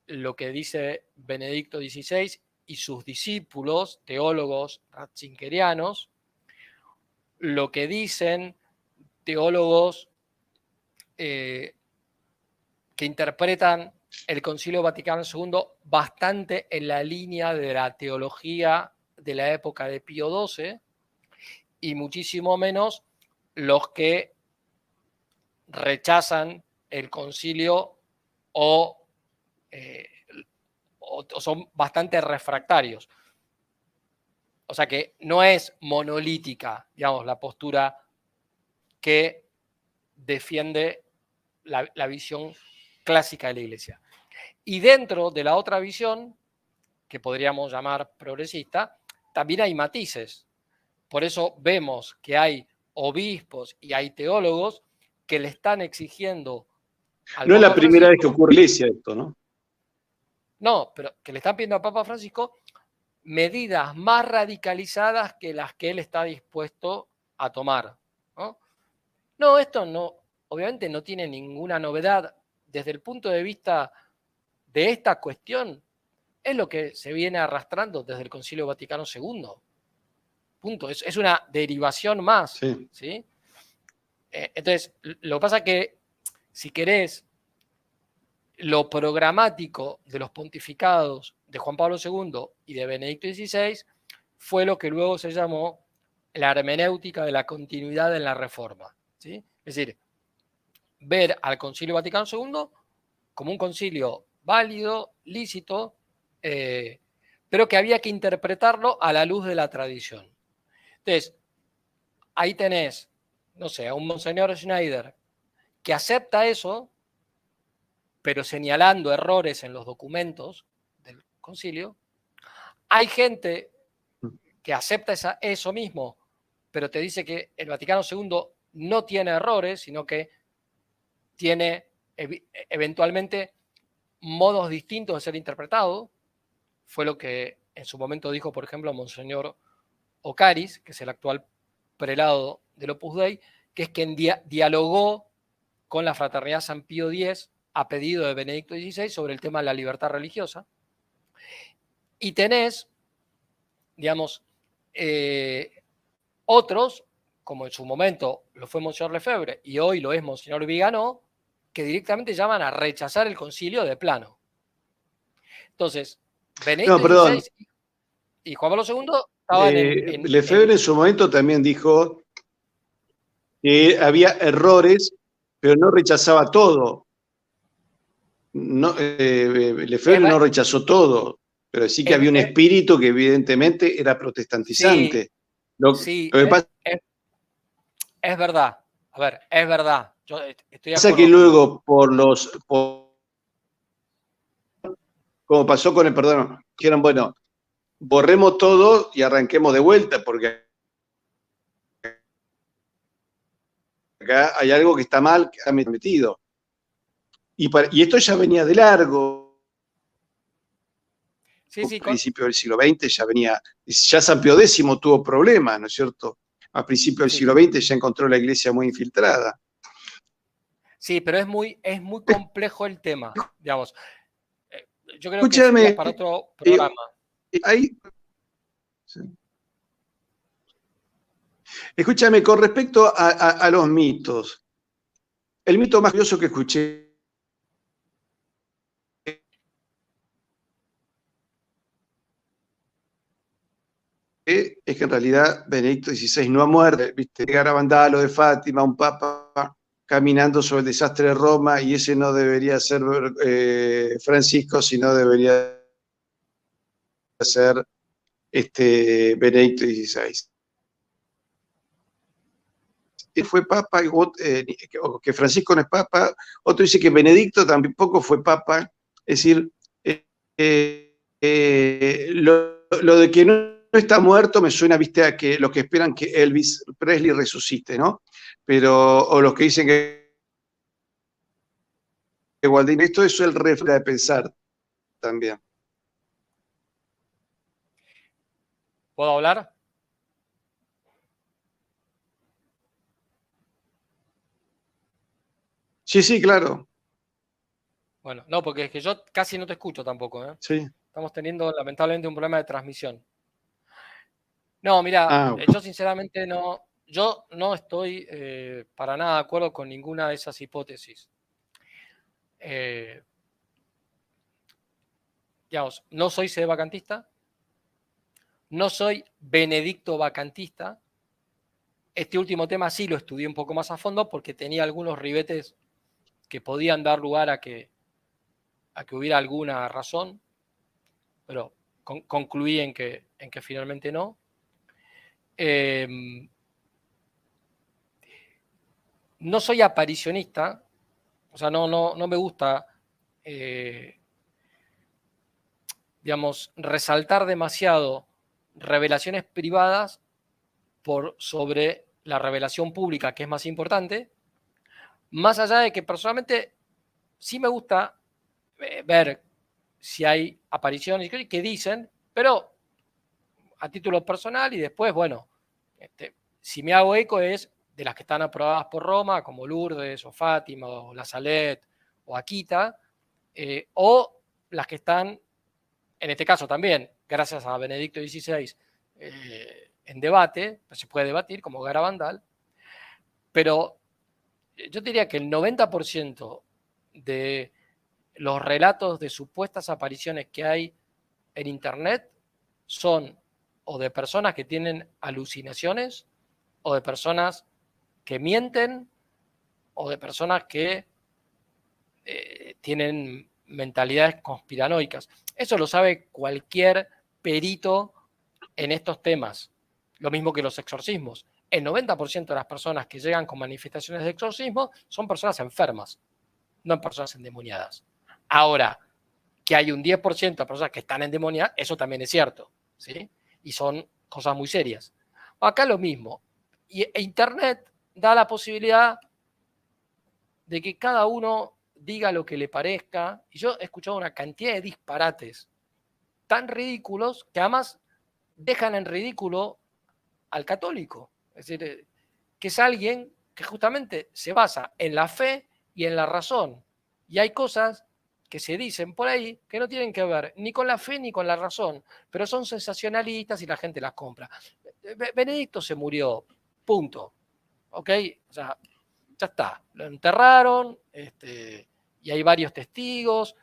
lo que dice Benedicto XVI y sus discípulos, teólogos ratzinkerianos, lo que dicen teólogos que interpretan el Concilio Vaticano II bastante en la línea de la teología de la época de Pío XII, y muchísimo menos los que rechazan el concilio o son bastante refractarios. O sea que no es monolítica, digamos, la postura que defiende la visión clásica de la Iglesia. Y dentro de la otra visión, que podríamos llamar progresista, también hay matices. Por eso vemos que hay obispos y hay teólogos que le están exigiendo al No es la Papa primera vez que Francisco, ocurre en la Iglesia esto, ¿no? no, pero que le están pidiendo al Papa Francisco medidas más radicalizadas que las que él está dispuesto a tomar, ¿no? No, esto no, obviamente no tiene ninguna novedad desde el punto de vista de esta cuestión. Es lo que se viene arrastrando desde el Concilio Vaticano II. Punto. Es una derivación más. Sí. ¿Sí? Entonces, lo que pasa es que, si querés, lo programático de los pontificados de Juan Pablo II y de Benedicto XVI fue lo que luego se llamó la hermenéutica de la continuidad en la Reforma. ¿Sí? Es decir, ver al Concilio Vaticano II como un concilio válido, lícito, pero que había que interpretarlo a la luz de la tradición. Entonces, ahí tenés, no sé, a un Monseñor Schneider que acepta eso, pero señalando errores en los documentos del concilio. Hay gente que acepta eso mismo, pero te dice que el Vaticano II no tiene errores, sino que tiene eventualmente modos distintos de ser interpretado. Fue lo que en su momento dijo, por ejemplo, Monseñor Ocaris, que es el actual prelado del Opus Dei, que es quien dialogó con la Fraternidad San Pío X a pedido de Benedicto XVI sobre el tema de la libertad religiosa. Y tenés, digamos, otros, como en su momento lo fue Monseñor Lefebvre y hoy lo es Monseñor Viganó, que directamente llaman a rechazar el concilio de plano. Entonces, Benedicto XVI y Juan Pablo II estaban Lefebvre en su momento también dijo que había errores, pero no rechazaba todo. No, Lefebvre no rechazó todo, pero sí que había un espíritu que evidentemente era protestantizante. Sí, es verdad. A ver, es verdad. Yo estoy de acuerdo. Que luego como pasó con el perdón, dijeron, bueno, borremos todo y arranquemos de vuelta, porque acá hay algo que está mal, que ha metido. Y esto ya venía de largo. Sí, principio del siglo XX ya San Pío X tuvo problemas, ¿no es cierto? A principios del siglo XX ya encontró la iglesia muy infiltrada. Sí, pero es muy complejo el tema, digamos. Yo creo Escúchame, que sería para otro programa. Escúchame, con respecto a los mitos, el mito más curioso que escuché es que en realidad Benedicto XVI no ha muerto, ¿viste? Garabandal, lo de Fátima, un papa caminando sobre el desastre de Roma, y ese no debería ser Francisco, sino debería ser Benedicto XVI. Él fue papa, que Francisco no es papa, otro dice que Benedicto tampoco fue papa, es decir, lo de que no está muerto, me suena, viste, a que los que esperan que Elvis Presley resucite, ¿no? Pero, o los que dicen que Walt Disney, esto es el reflejo de pensar también. ¿Puedo hablar? Sí, sí, claro. Bueno, no, porque es que yo casi no te escucho tampoco, ¿eh? Sí. Estamos teniendo lamentablemente un problema de transmisión. No, mira, Ah, yo sinceramente yo no estoy para nada de acuerdo con ninguna de esas hipótesis. Eh, digamos, no soy sedevacantista, no soy benedicto vacantista. Este último tema sí lo estudié un poco más a fondo porque tenía algunos ribetes que podían dar lugar a que hubiera alguna razón, pero concluí en que finalmente no. No soy aparicionista, o sea, no me gusta, digamos, resaltar demasiado revelaciones privadas sobre la revelación pública, que es más importante, más allá de que personalmente sí me gusta ver si hay apariciones que dicen, pero a título personal y después, bueno, si me hago eco es de las que están aprobadas por Roma, como Lourdes o Fátima o La Salette o Akita, o las que están, en este caso también, gracias a Benedicto XVI, en debate, pues se puede debatir, como Garabandal, pero yo diría que el 90% de los relatos de supuestas apariciones que hay en Internet son o de personas que tienen alucinaciones, o de personas que mienten, o de personas que tienen mentalidades conspiranoicas. Eso lo sabe cualquier perito en estos temas. Lo mismo que los exorcismos. El 90% de las personas que llegan con manifestaciones de exorcismo son personas enfermas, no personas endemoniadas. Ahora, que hay un 10% de personas que están endemoniadas, eso también es cierto, ¿sí? Y son cosas muy serias. Acá lo mismo. E Internet da la posibilidad de que cada uno diga lo que le parezca. Y yo he escuchado una cantidad de disparates tan ridículos que además dejan en ridículo al católico. Es decir, que es alguien que justamente se basa en la fe y en la razón. Y hay cosas que se dicen por ahí que no tienen que ver ni con la fe ni con la razón, pero son sensacionalistas y la gente las compra. Benedicto se murió, punto. ¿Ok? O sea, ya está, lo enterraron, y hay varios testigos,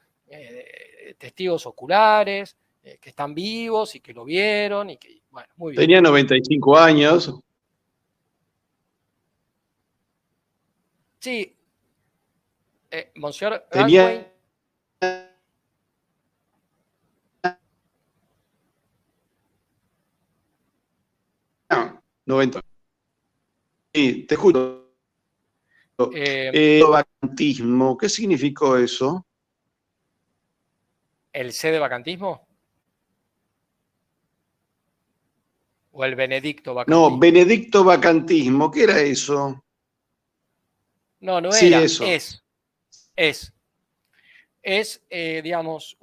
testigos oculares, que están vivos y que lo vieron, y que, bueno, muy bien. tenía 95 años. Sí, Monsieur Gaswain, Tenía 90. Sí, te juro. Vacantismo, ¿qué significó eso? ¿el C de vacantismo o el Benedicto No, vacantismo? Benedicto vacantismo, ¿qué era eso? No, no Sí, era, eso. es. Es, digamos,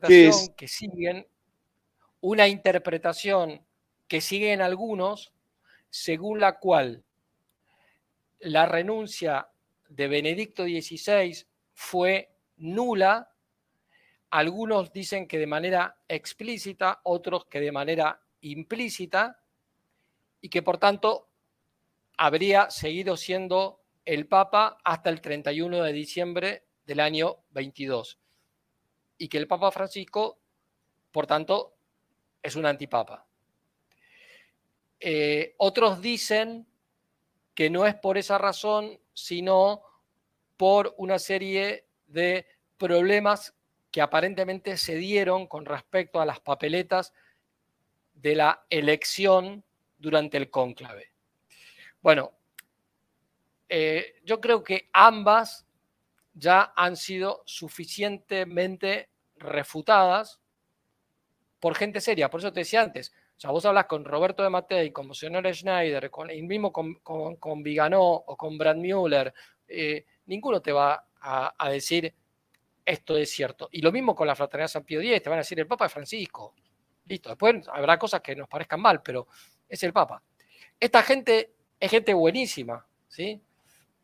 ¿Qué es? una interpretación que siguen algunos, según la cual la renuncia de Benedicto XVI fue nula. Algunos dicen que de manera explícita, otros que de manera implícita, y que por tanto habría seguido siendo el Papa hasta el 31 de diciembre del año 22. Y que el Papa Francisco, por tanto, es un antipapa. Otros dicen que no es por esa razón, sino por una serie de problemas que aparentemente se dieron con respecto a las papeletas de la elección durante el cónclave. Bueno, yo creo que ambas ya han sido suficientemente refutadas por gente seria. Por eso te decía antes, O sea, vos hablas con Roberto de Mattei, con Monseñor Schneider, y mismo con Viganó o con Brad Müller, ninguno te va a decir esto es cierto. Y lo mismo con la Fraternidad San Pío X, te van a decir el Papa es Francisco. Listo, después habrá cosas que nos parezcan mal, pero es el Papa. Esta gente es gente buenísima, ¿sí?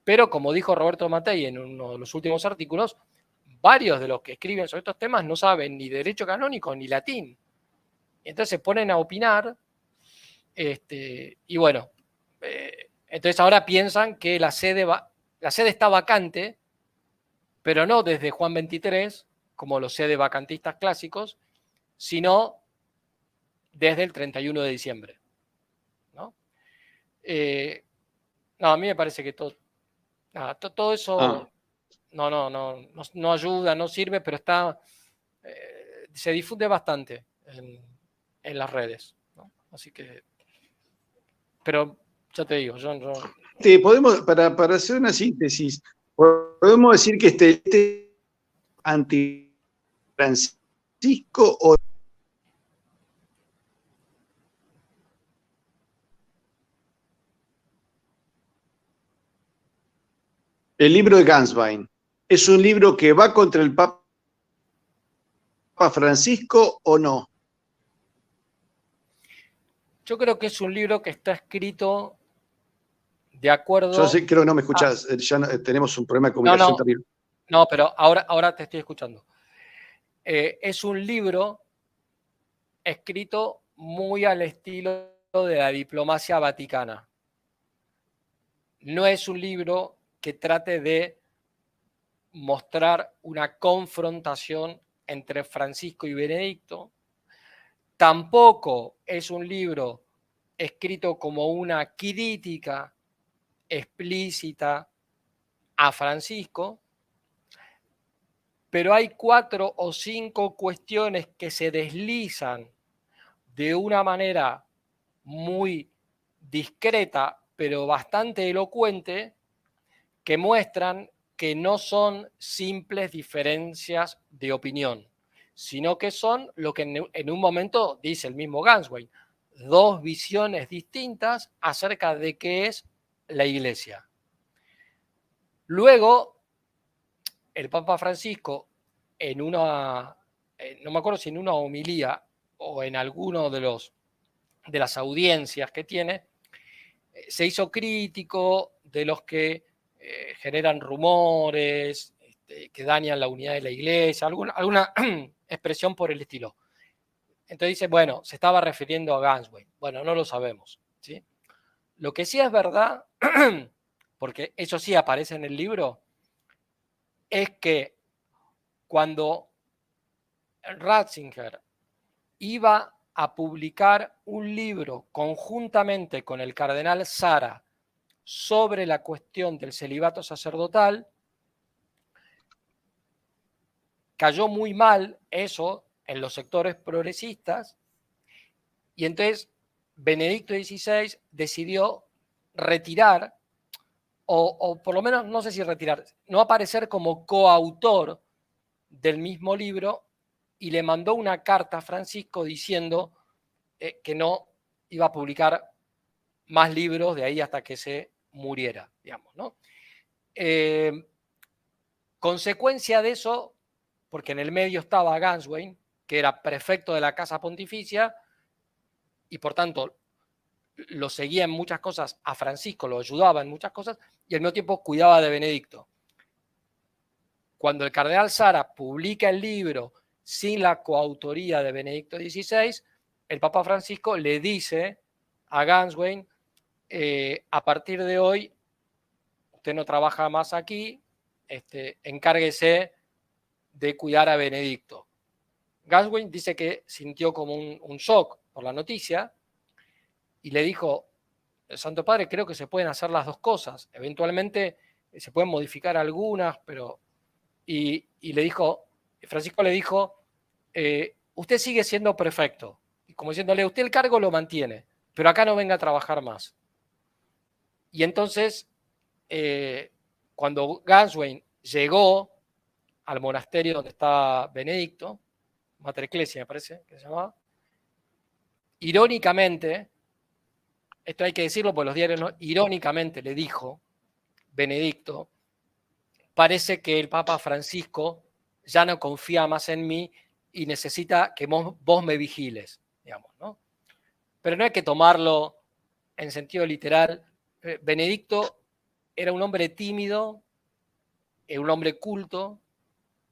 Pero como dijo Roberto Mattei en uno de los últimos artículos, varios de los que escriben sobre estos temas no saben ni derecho canónico ni latín. Entonces se ponen a opinar, y bueno, entonces ahora piensan que la sede está vacante, pero no desde Juan 23, como los sede vacantistas clásicos, sino desde el 31 de diciembre. ¿No? No, a mí me parece que todo eso no ayuda, no sirve, pero se difunde bastante en las redes. ¿No? Así que, pero ya te digo, Podemos, para hacer una síntesis, podemos decir que este anti-Francisco o el libro de Ganswein, ¿es un libro que va contra el Papa Francisco o no? Yo creo que es un libro que está escrito de acuerdo. Yo sé, creo que no me escuchás, ya tenemos un problema de comunicación terrible. No, pero ahora te estoy escuchando. Es un libro escrito muy al estilo de la diplomacia vaticana. No es un libro que trate de mostrar una confrontación entre Francisco y Benedicto. Tampoco es un libro escrito como una crítica explícita a Francisco, pero hay 4 o 5 cuestiones que se deslizan de una manera muy discreta, pero bastante elocuente, que muestran que no son simples diferencias de opinión, sino que son lo que en un momento dice el mismo Ganswein, 2 visiones distintas acerca de qué es la Iglesia. Luego, el Papa Francisco, no me acuerdo si en una homilía o en alguno de las audiencias que tiene, se hizo crítico de los que generan rumores, que dañan la unidad de la Iglesia, alguna expresión por el estilo. Entonces dice, bueno, se estaba refiriendo a Ganswein. Bueno, no lo sabemos, ¿sí? Lo que sí es verdad, porque eso sí aparece en el libro, es que cuando Ratzinger iba a publicar un libro conjuntamente con el cardenal Sara sobre la cuestión del celibato sacerdotal, cayó muy mal eso en los sectores progresistas y entonces Benedicto XVI decidió retirar, o por lo menos no sé si retirar, no aparecer como coautor del mismo libro y le mandó una carta a Francisco diciendo que no iba a publicar más libros de ahí hasta que se muriera, digamos, ¿no? Consecuencia de eso, porque en el medio estaba Ganswein, que era prefecto de la Casa Pontificia, y por tanto lo seguía en muchas cosas a Francisco, lo ayudaba en muchas cosas, y al mismo tiempo cuidaba de Benedicto. Cuando el cardenal Sara publica el libro sin la coautoría de Benedicto XVI, el Papa Francisco le dice a Ganswein, a partir de hoy, usted no trabaja más aquí, encárguese de cuidar a Benedicto. Ganswein dice que sintió como un shock por la noticia y le dijo, Santo Padre, creo que se pueden hacer las dos cosas. Eventualmente se pueden modificar algunas, pero... Y Francisco le dijo, usted sigue siendo prefecto. Y como diciéndole, usted el cargo lo mantiene, pero acá no venga a trabajar más. Y entonces, cuando Ganswein llegó al monasterio donde estaba Benedicto, Mater Ecclesia me parece que se llamaba, Irónicamente, esto hay que decirlo por los diarios, ¿no? Irónicamente le dijo Benedicto, parece que el Papa Francisco ya no confía más en mí y necesita que vos me vigiles, digamos, ¿no? Pero no hay que tomarlo en sentido literal. Benedicto era un hombre tímido, era un hombre culto,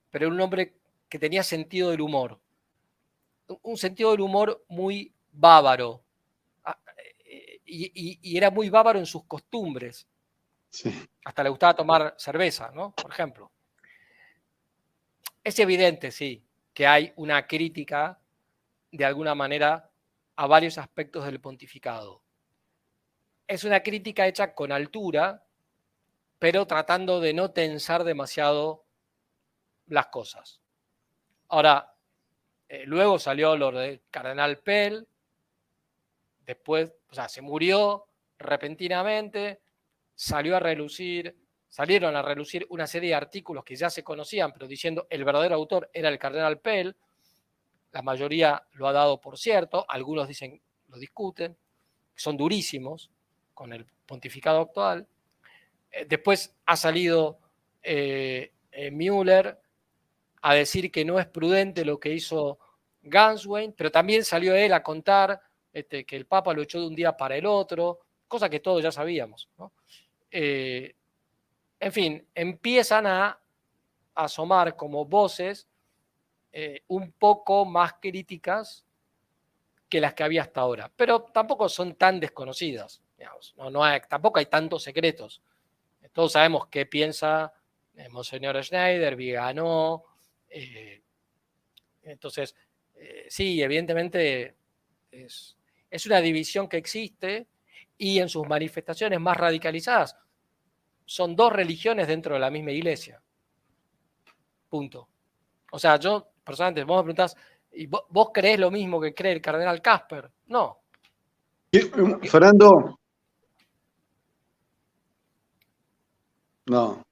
pero era un hombre que tenía sentido del humor. Un sentido del humor muy bávaro. Y era muy bávaro en sus costumbres. Sí. Hasta le gustaba tomar cerveza, ¿no? Por ejemplo. Es evidente, sí, que hay una crítica, de alguna manera, a varios aspectos del pontificado. Es una crítica hecha con altura, pero tratando de no tensar demasiado las cosas. Ahora, luego salió lo del cardenal Pell, después, o sea, se murió repentinamente, salieron a relucir una serie de artículos que ya se conocían, pero diciendo el verdadero autor era el cardenal Pell. La mayoría lo ha dado por cierto, algunos dicen, lo discuten, son durísimos con el pontificado actual. Después ha salido Müller a decir que no es prudente lo que hizo Ganswein, pero también salió él a contar que el Papa lo echó de un día para el otro, cosa que todos ya sabíamos, ¿no? En fin, empiezan a asomar como voces un poco más críticas que las que había hasta ahora, pero tampoco son tan desconocidas, digamos, tampoco hay tantos secretos. Todos sabemos qué piensa Monseñor Schneider, Viganó. Entonces, sí, evidentemente es una división que existe y en sus manifestaciones más radicalizadas son dos religiones dentro de la misma iglesia. Punto. O sea, yo, personalmente, vos me preguntás, ¿y vos creés lo mismo que cree el cardenal Casper? No. Fernando, no.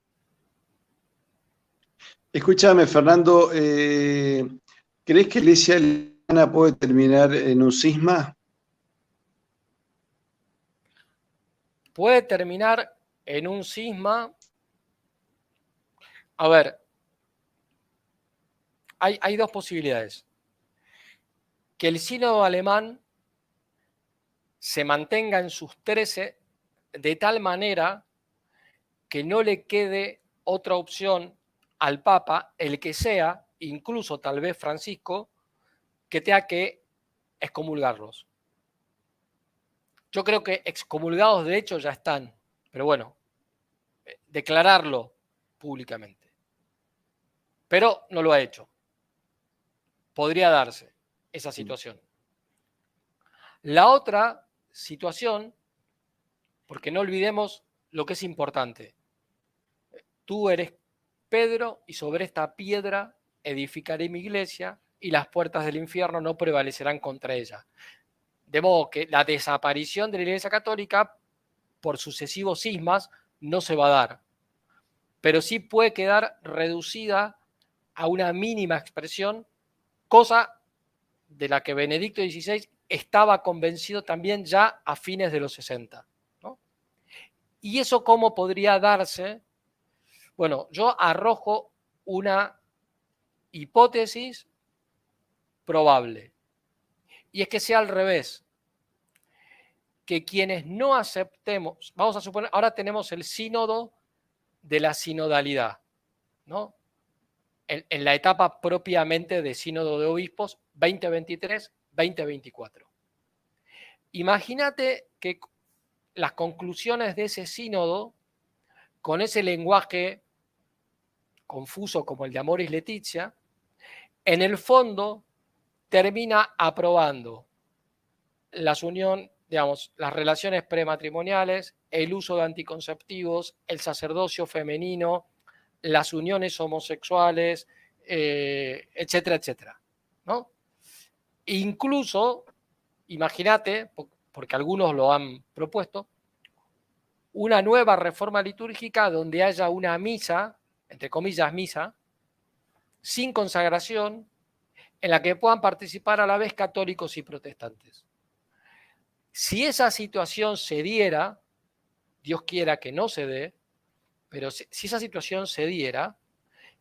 Escúchame, Fernando, ¿crees que la iglesia alemana puede terminar en un cisma? Puede terminar en un cisma. A ver, hay dos posibilidades. Que el sínodo alemán se mantenga en sus 13 de tal manera que no le quede otra opción al Papa, el que sea, incluso tal vez Francisco, que tenga que excomulgarlos. Yo creo que excomulgados de hecho ya están, pero bueno, declararlo públicamente. Pero no lo ha hecho. Podría darse esa situación. La otra situación, porque no olvidemos lo que es importante. Tú eres Pedro y sobre esta piedra edificaré mi iglesia y las puertas del infierno no prevalecerán contra ella. De modo que la desaparición de la Iglesia Católica por sucesivos cismas no se va a dar, pero sí puede quedar reducida a una mínima expresión, cosa de la que Benedicto XVI estaba convencido también ya a fines de los 60. ¿No? ¿Y eso cómo podría darse? Bueno, yo arrojo una hipótesis probable, y es que sea al revés, que quienes no aceptemos, vamos a suponer, ahora tenemos el sínodo de la sinodalidad, ¿no? En la etapa propiamente de sínodo de obispos 2023-2024. Imagínate que las conclusiones de ese sínodo, con ese lenguaje confuso como el de Amoris Laetitia, en el fondo termina aprobando las relaciones prematrimoniales, el uso de anticonceptivos, el sacerdocio femenino, las uniones homosexuales, etcétera, etcétera, ¿no? Incluso, imagínate, porque algunos lo han propuesto, una nueva reforma litúrgica donde haya una misa, entre comillas misa, sin consagración, en la que puedan participar a la vez católicos y protestantes. Si esa situación se diera, Dios quiera que no se dé, pero si esa situación se diera,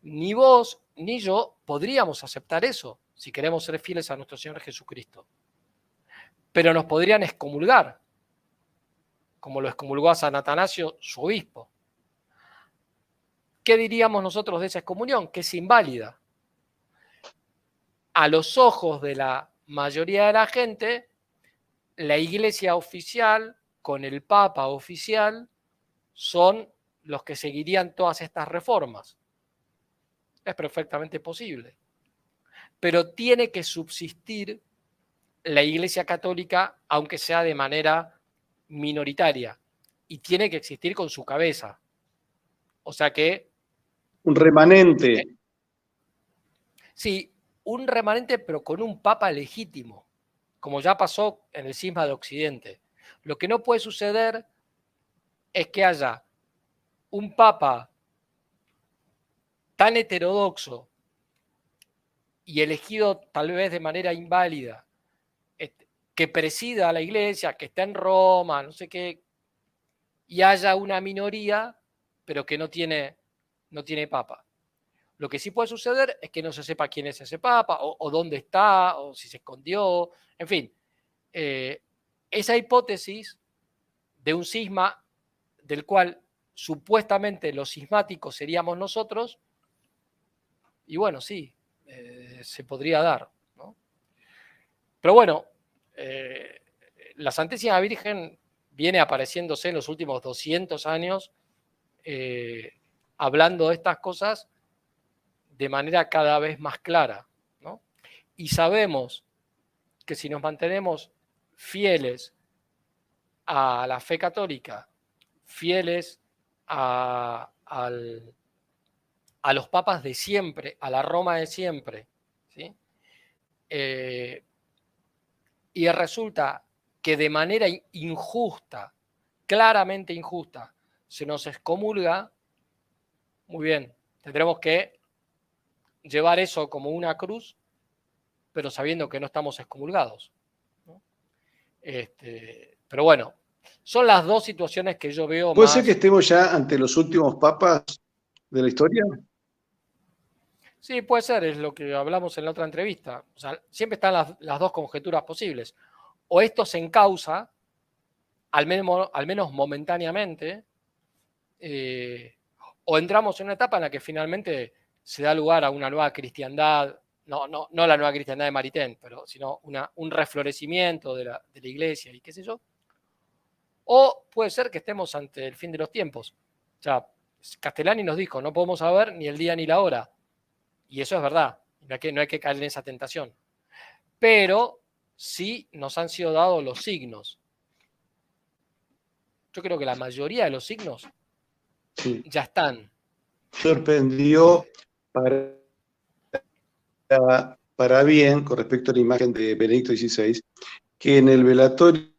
ni vos ni yo podríamos aceptar eso si queremos ser fieles a nuestro Señor Jesucristo. Pero nos podrían excomulgar, como lo excomulgó a San Atanasio, su obispo. ¿Qué diríamos nosotros de esa excomunión? Que es inválida. A los ojos de la mayoría de la gente, la iglesia oficial con el Papa oficial son los que seguirían todas estas reformas. Es perfectamente posible. Pero tiene que subsistir la Iglesia Católica, aunque sea de manera minoritaria, y tiene que existir con su cabeza. O sea que... Un remanente. Sí, un remanente, pero con un papa legítimo, como ya pasó en el cisma de Occidente. Lo que no puede suceder es que haya un papa tan heterodoxo y elegido tal vez de manera inválida, que presida a la iglesia, que está en Roma, no sé qué, y haya una minoría, pero que no tiene papa. Lo que sí puede suceder es que no se sepa quién es ese papa, o dónde está, o si se escondió, en fin. Esa hipótesis de un cisma del cual supuestamente los cismáticos seríamos nosotros, y bueno, sí, se podría dar, ¿no? Pero bueno, la Santísima Virgen viene apareciéndose en los últimos 200 años hablando de estas cosas de manera cada vez más clara, ¿no? Y sabemos que si nos mantenemos fieles a la fe católica, fieles a los papas de siempre, a la Roma de siempre, ¿sí? Y resulta que de manera injusta, claramente injusta, se nos excomulga, muy bien, tendremos que llevar eso como una cruz, pero sabiendo que no estamos excomulgados, ¿no? Pero bueno, son las dos situaciones que yo veo ¿Puede ser que más... estemos ya ante los últimos papas de la historia? Sí, puede ser, es lo que hablamos en la otra entrevista. O sea, siempre están las dos conjeturas posibles. O esto se encausa, al menos momentáneamente, o entramos en una etapa en la que finalmente se da lugar a una nueva cristiandad, no la nueva cristiandad de Maritain, pero sino un reflorecimiento de la iglesia y qué sé yo. O puede ser que estemos ante el fin de los tiempos. O sea, Castellani nos dijo, no podemos saber ni el día ni la hora. Y eso es verdad, no hay que caer en esa tentación. Pero sí nos han sido dados los signos. Yo creo que la mayoría de los signos ya están. Sorprendió para bien, con respecto a la imagen de Benedicto XVI, que en el velatorio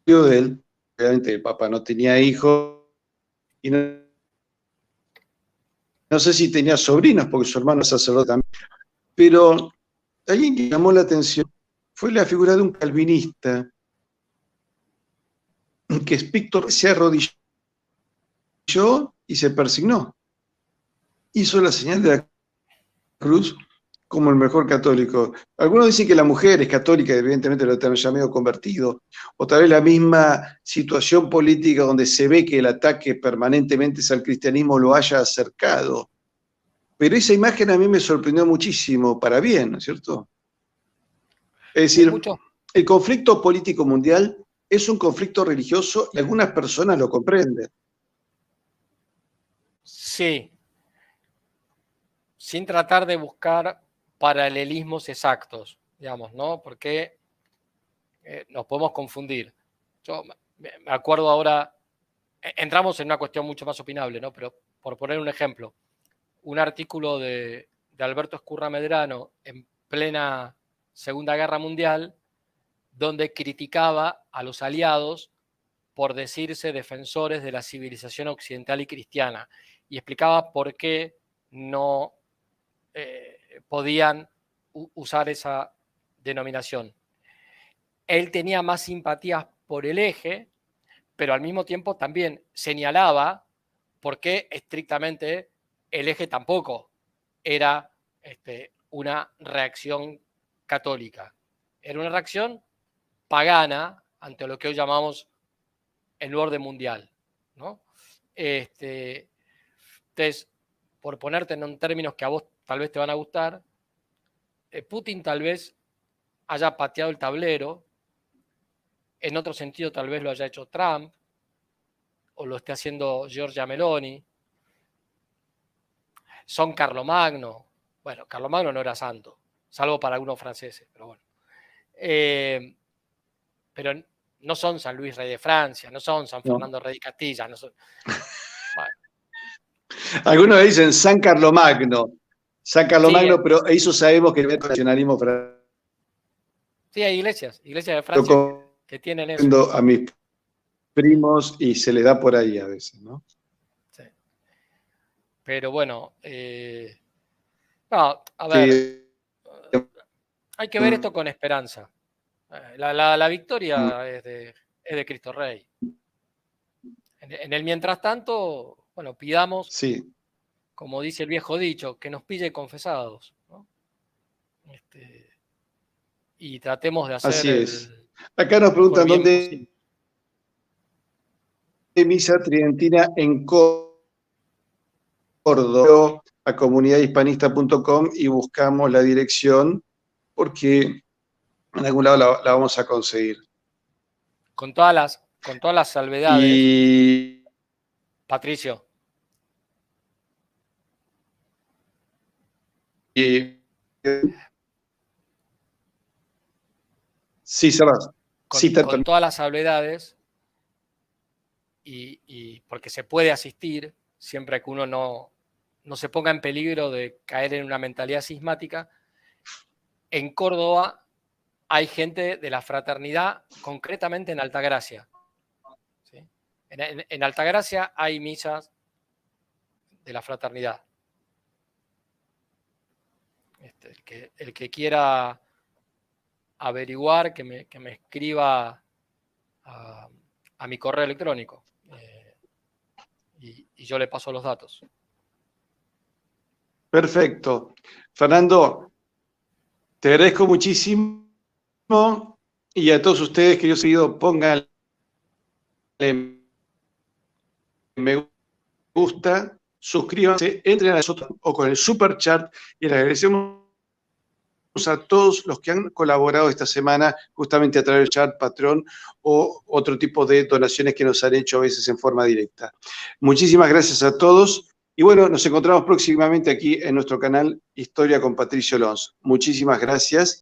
de él, obviamente el Papa no tenía hijos, y no sé si tenía sobrinos, porque su hermano es sacerdote también, pero alguien que llamó la atención fue la figura de un calvinista, que es Víctor, se arrodilló y se persignó. Hizo la señal de la cruz como el mejor católico. Algunos dicen que la mujer es católica, evidentemente lo tienen ya medio convertido, o tal vez la misma situación política donde se ve que el ataque permanentemente es al cristianismo lo haya acercado. Pero esa imagen a mí me sorprendió muchísimo, para bien, ¿no es cierto? Es Hay decir, muchos. el conflicto político mundial es un conflicto religioso y algunas personas lo comprenden. Sí, sin tratar de buscar paralelismos exactos, digamos, ¿no? Porque nos podemos confundir. Yo me acuerdo ahora, entramos en una cuestión mucho más opinable, ¿no? Pero por poner un ejemplo, un artículo de Alberto Escurra Medrano en plena Segunda Guerra Mundial, donde criticaba a los aliados por decirse defensores de la civilización occidental y cristiana, y explicaba por qué no podían usar esa denominación. Él tenía más simpatías por el eje, pero al mismo tiempo también señalaba por qué estrictamente el eje tampoco era una reacción católica. Era una reacción pagana ante lo que hoy llamamos el orden mundial, ¿no? Entonces, por ponerte en términos que a vos tal vez te van a gustar, Putin tal vez haya pateado el tablero, en otro sentido tal vez lo haya hecho Trump, o lo esté haciendo Giorgia Meloni. Son Carlomagno. Bueno, Carlomagno no era santo, salvo para algunos franceses, pero bueno. Pero no son San Luis Rey de Francia, no son San Fernando Rey de Castilla. No son... Bueno. Algunos dicen San Carlomagno. San Carlomagno, sí, pero eso sabemos que es nacionalismo francés. Sí, hay iglesias de Francia que tienen eso. A mis primos y se le da por ahí a veces, ¿no? Sí. Pero bueno, no, a ver, sí, hay que ver esto con esperanza. La victoria es de Cristo Rey. En el mientras tanto, bueno, pidamos, sí, como dice el viejo dicho, que nos pille confesados, ¿no? Y tratemos de hacer. Así es. Acá nos preguntan dónde misa tridentina en Córdoba, a comunidadhispanista.com y buscamos la dirección porque en algún lado la vamos a conseguir. Con todas las salvedades. Y Patricio. Sí, cerrás. Con todas las salvedades, y porque se puede asistir, siempre que uno no se ponga en peligro de caer en una mentalidad cismática. En Córdoba hay gente de la fraternidad, concretamente en Altagracia. ¿Sí? En Altagracia hay misas de la fraternidad. El que quiera averiguar, que me escriba a mi correo electrónico y yo le paso los datos. Perfecto. Fernando, te agradezco muchísimo y a todos ustedes, queridos seguidores, pónganle me gusta, suscríbanse, entren a nosotros o con el super chat y les agradecemos a todos los que han colaborado esta semana justamente a través del chat, Patreon o otro tipo de donaciones que nos han hecho a veces en forma directa. Muchísimas gracias a todos y bueno, nos encontramos próximamente aquí en nuestro canal Historia con Patricio Lons. Muchísimas gracias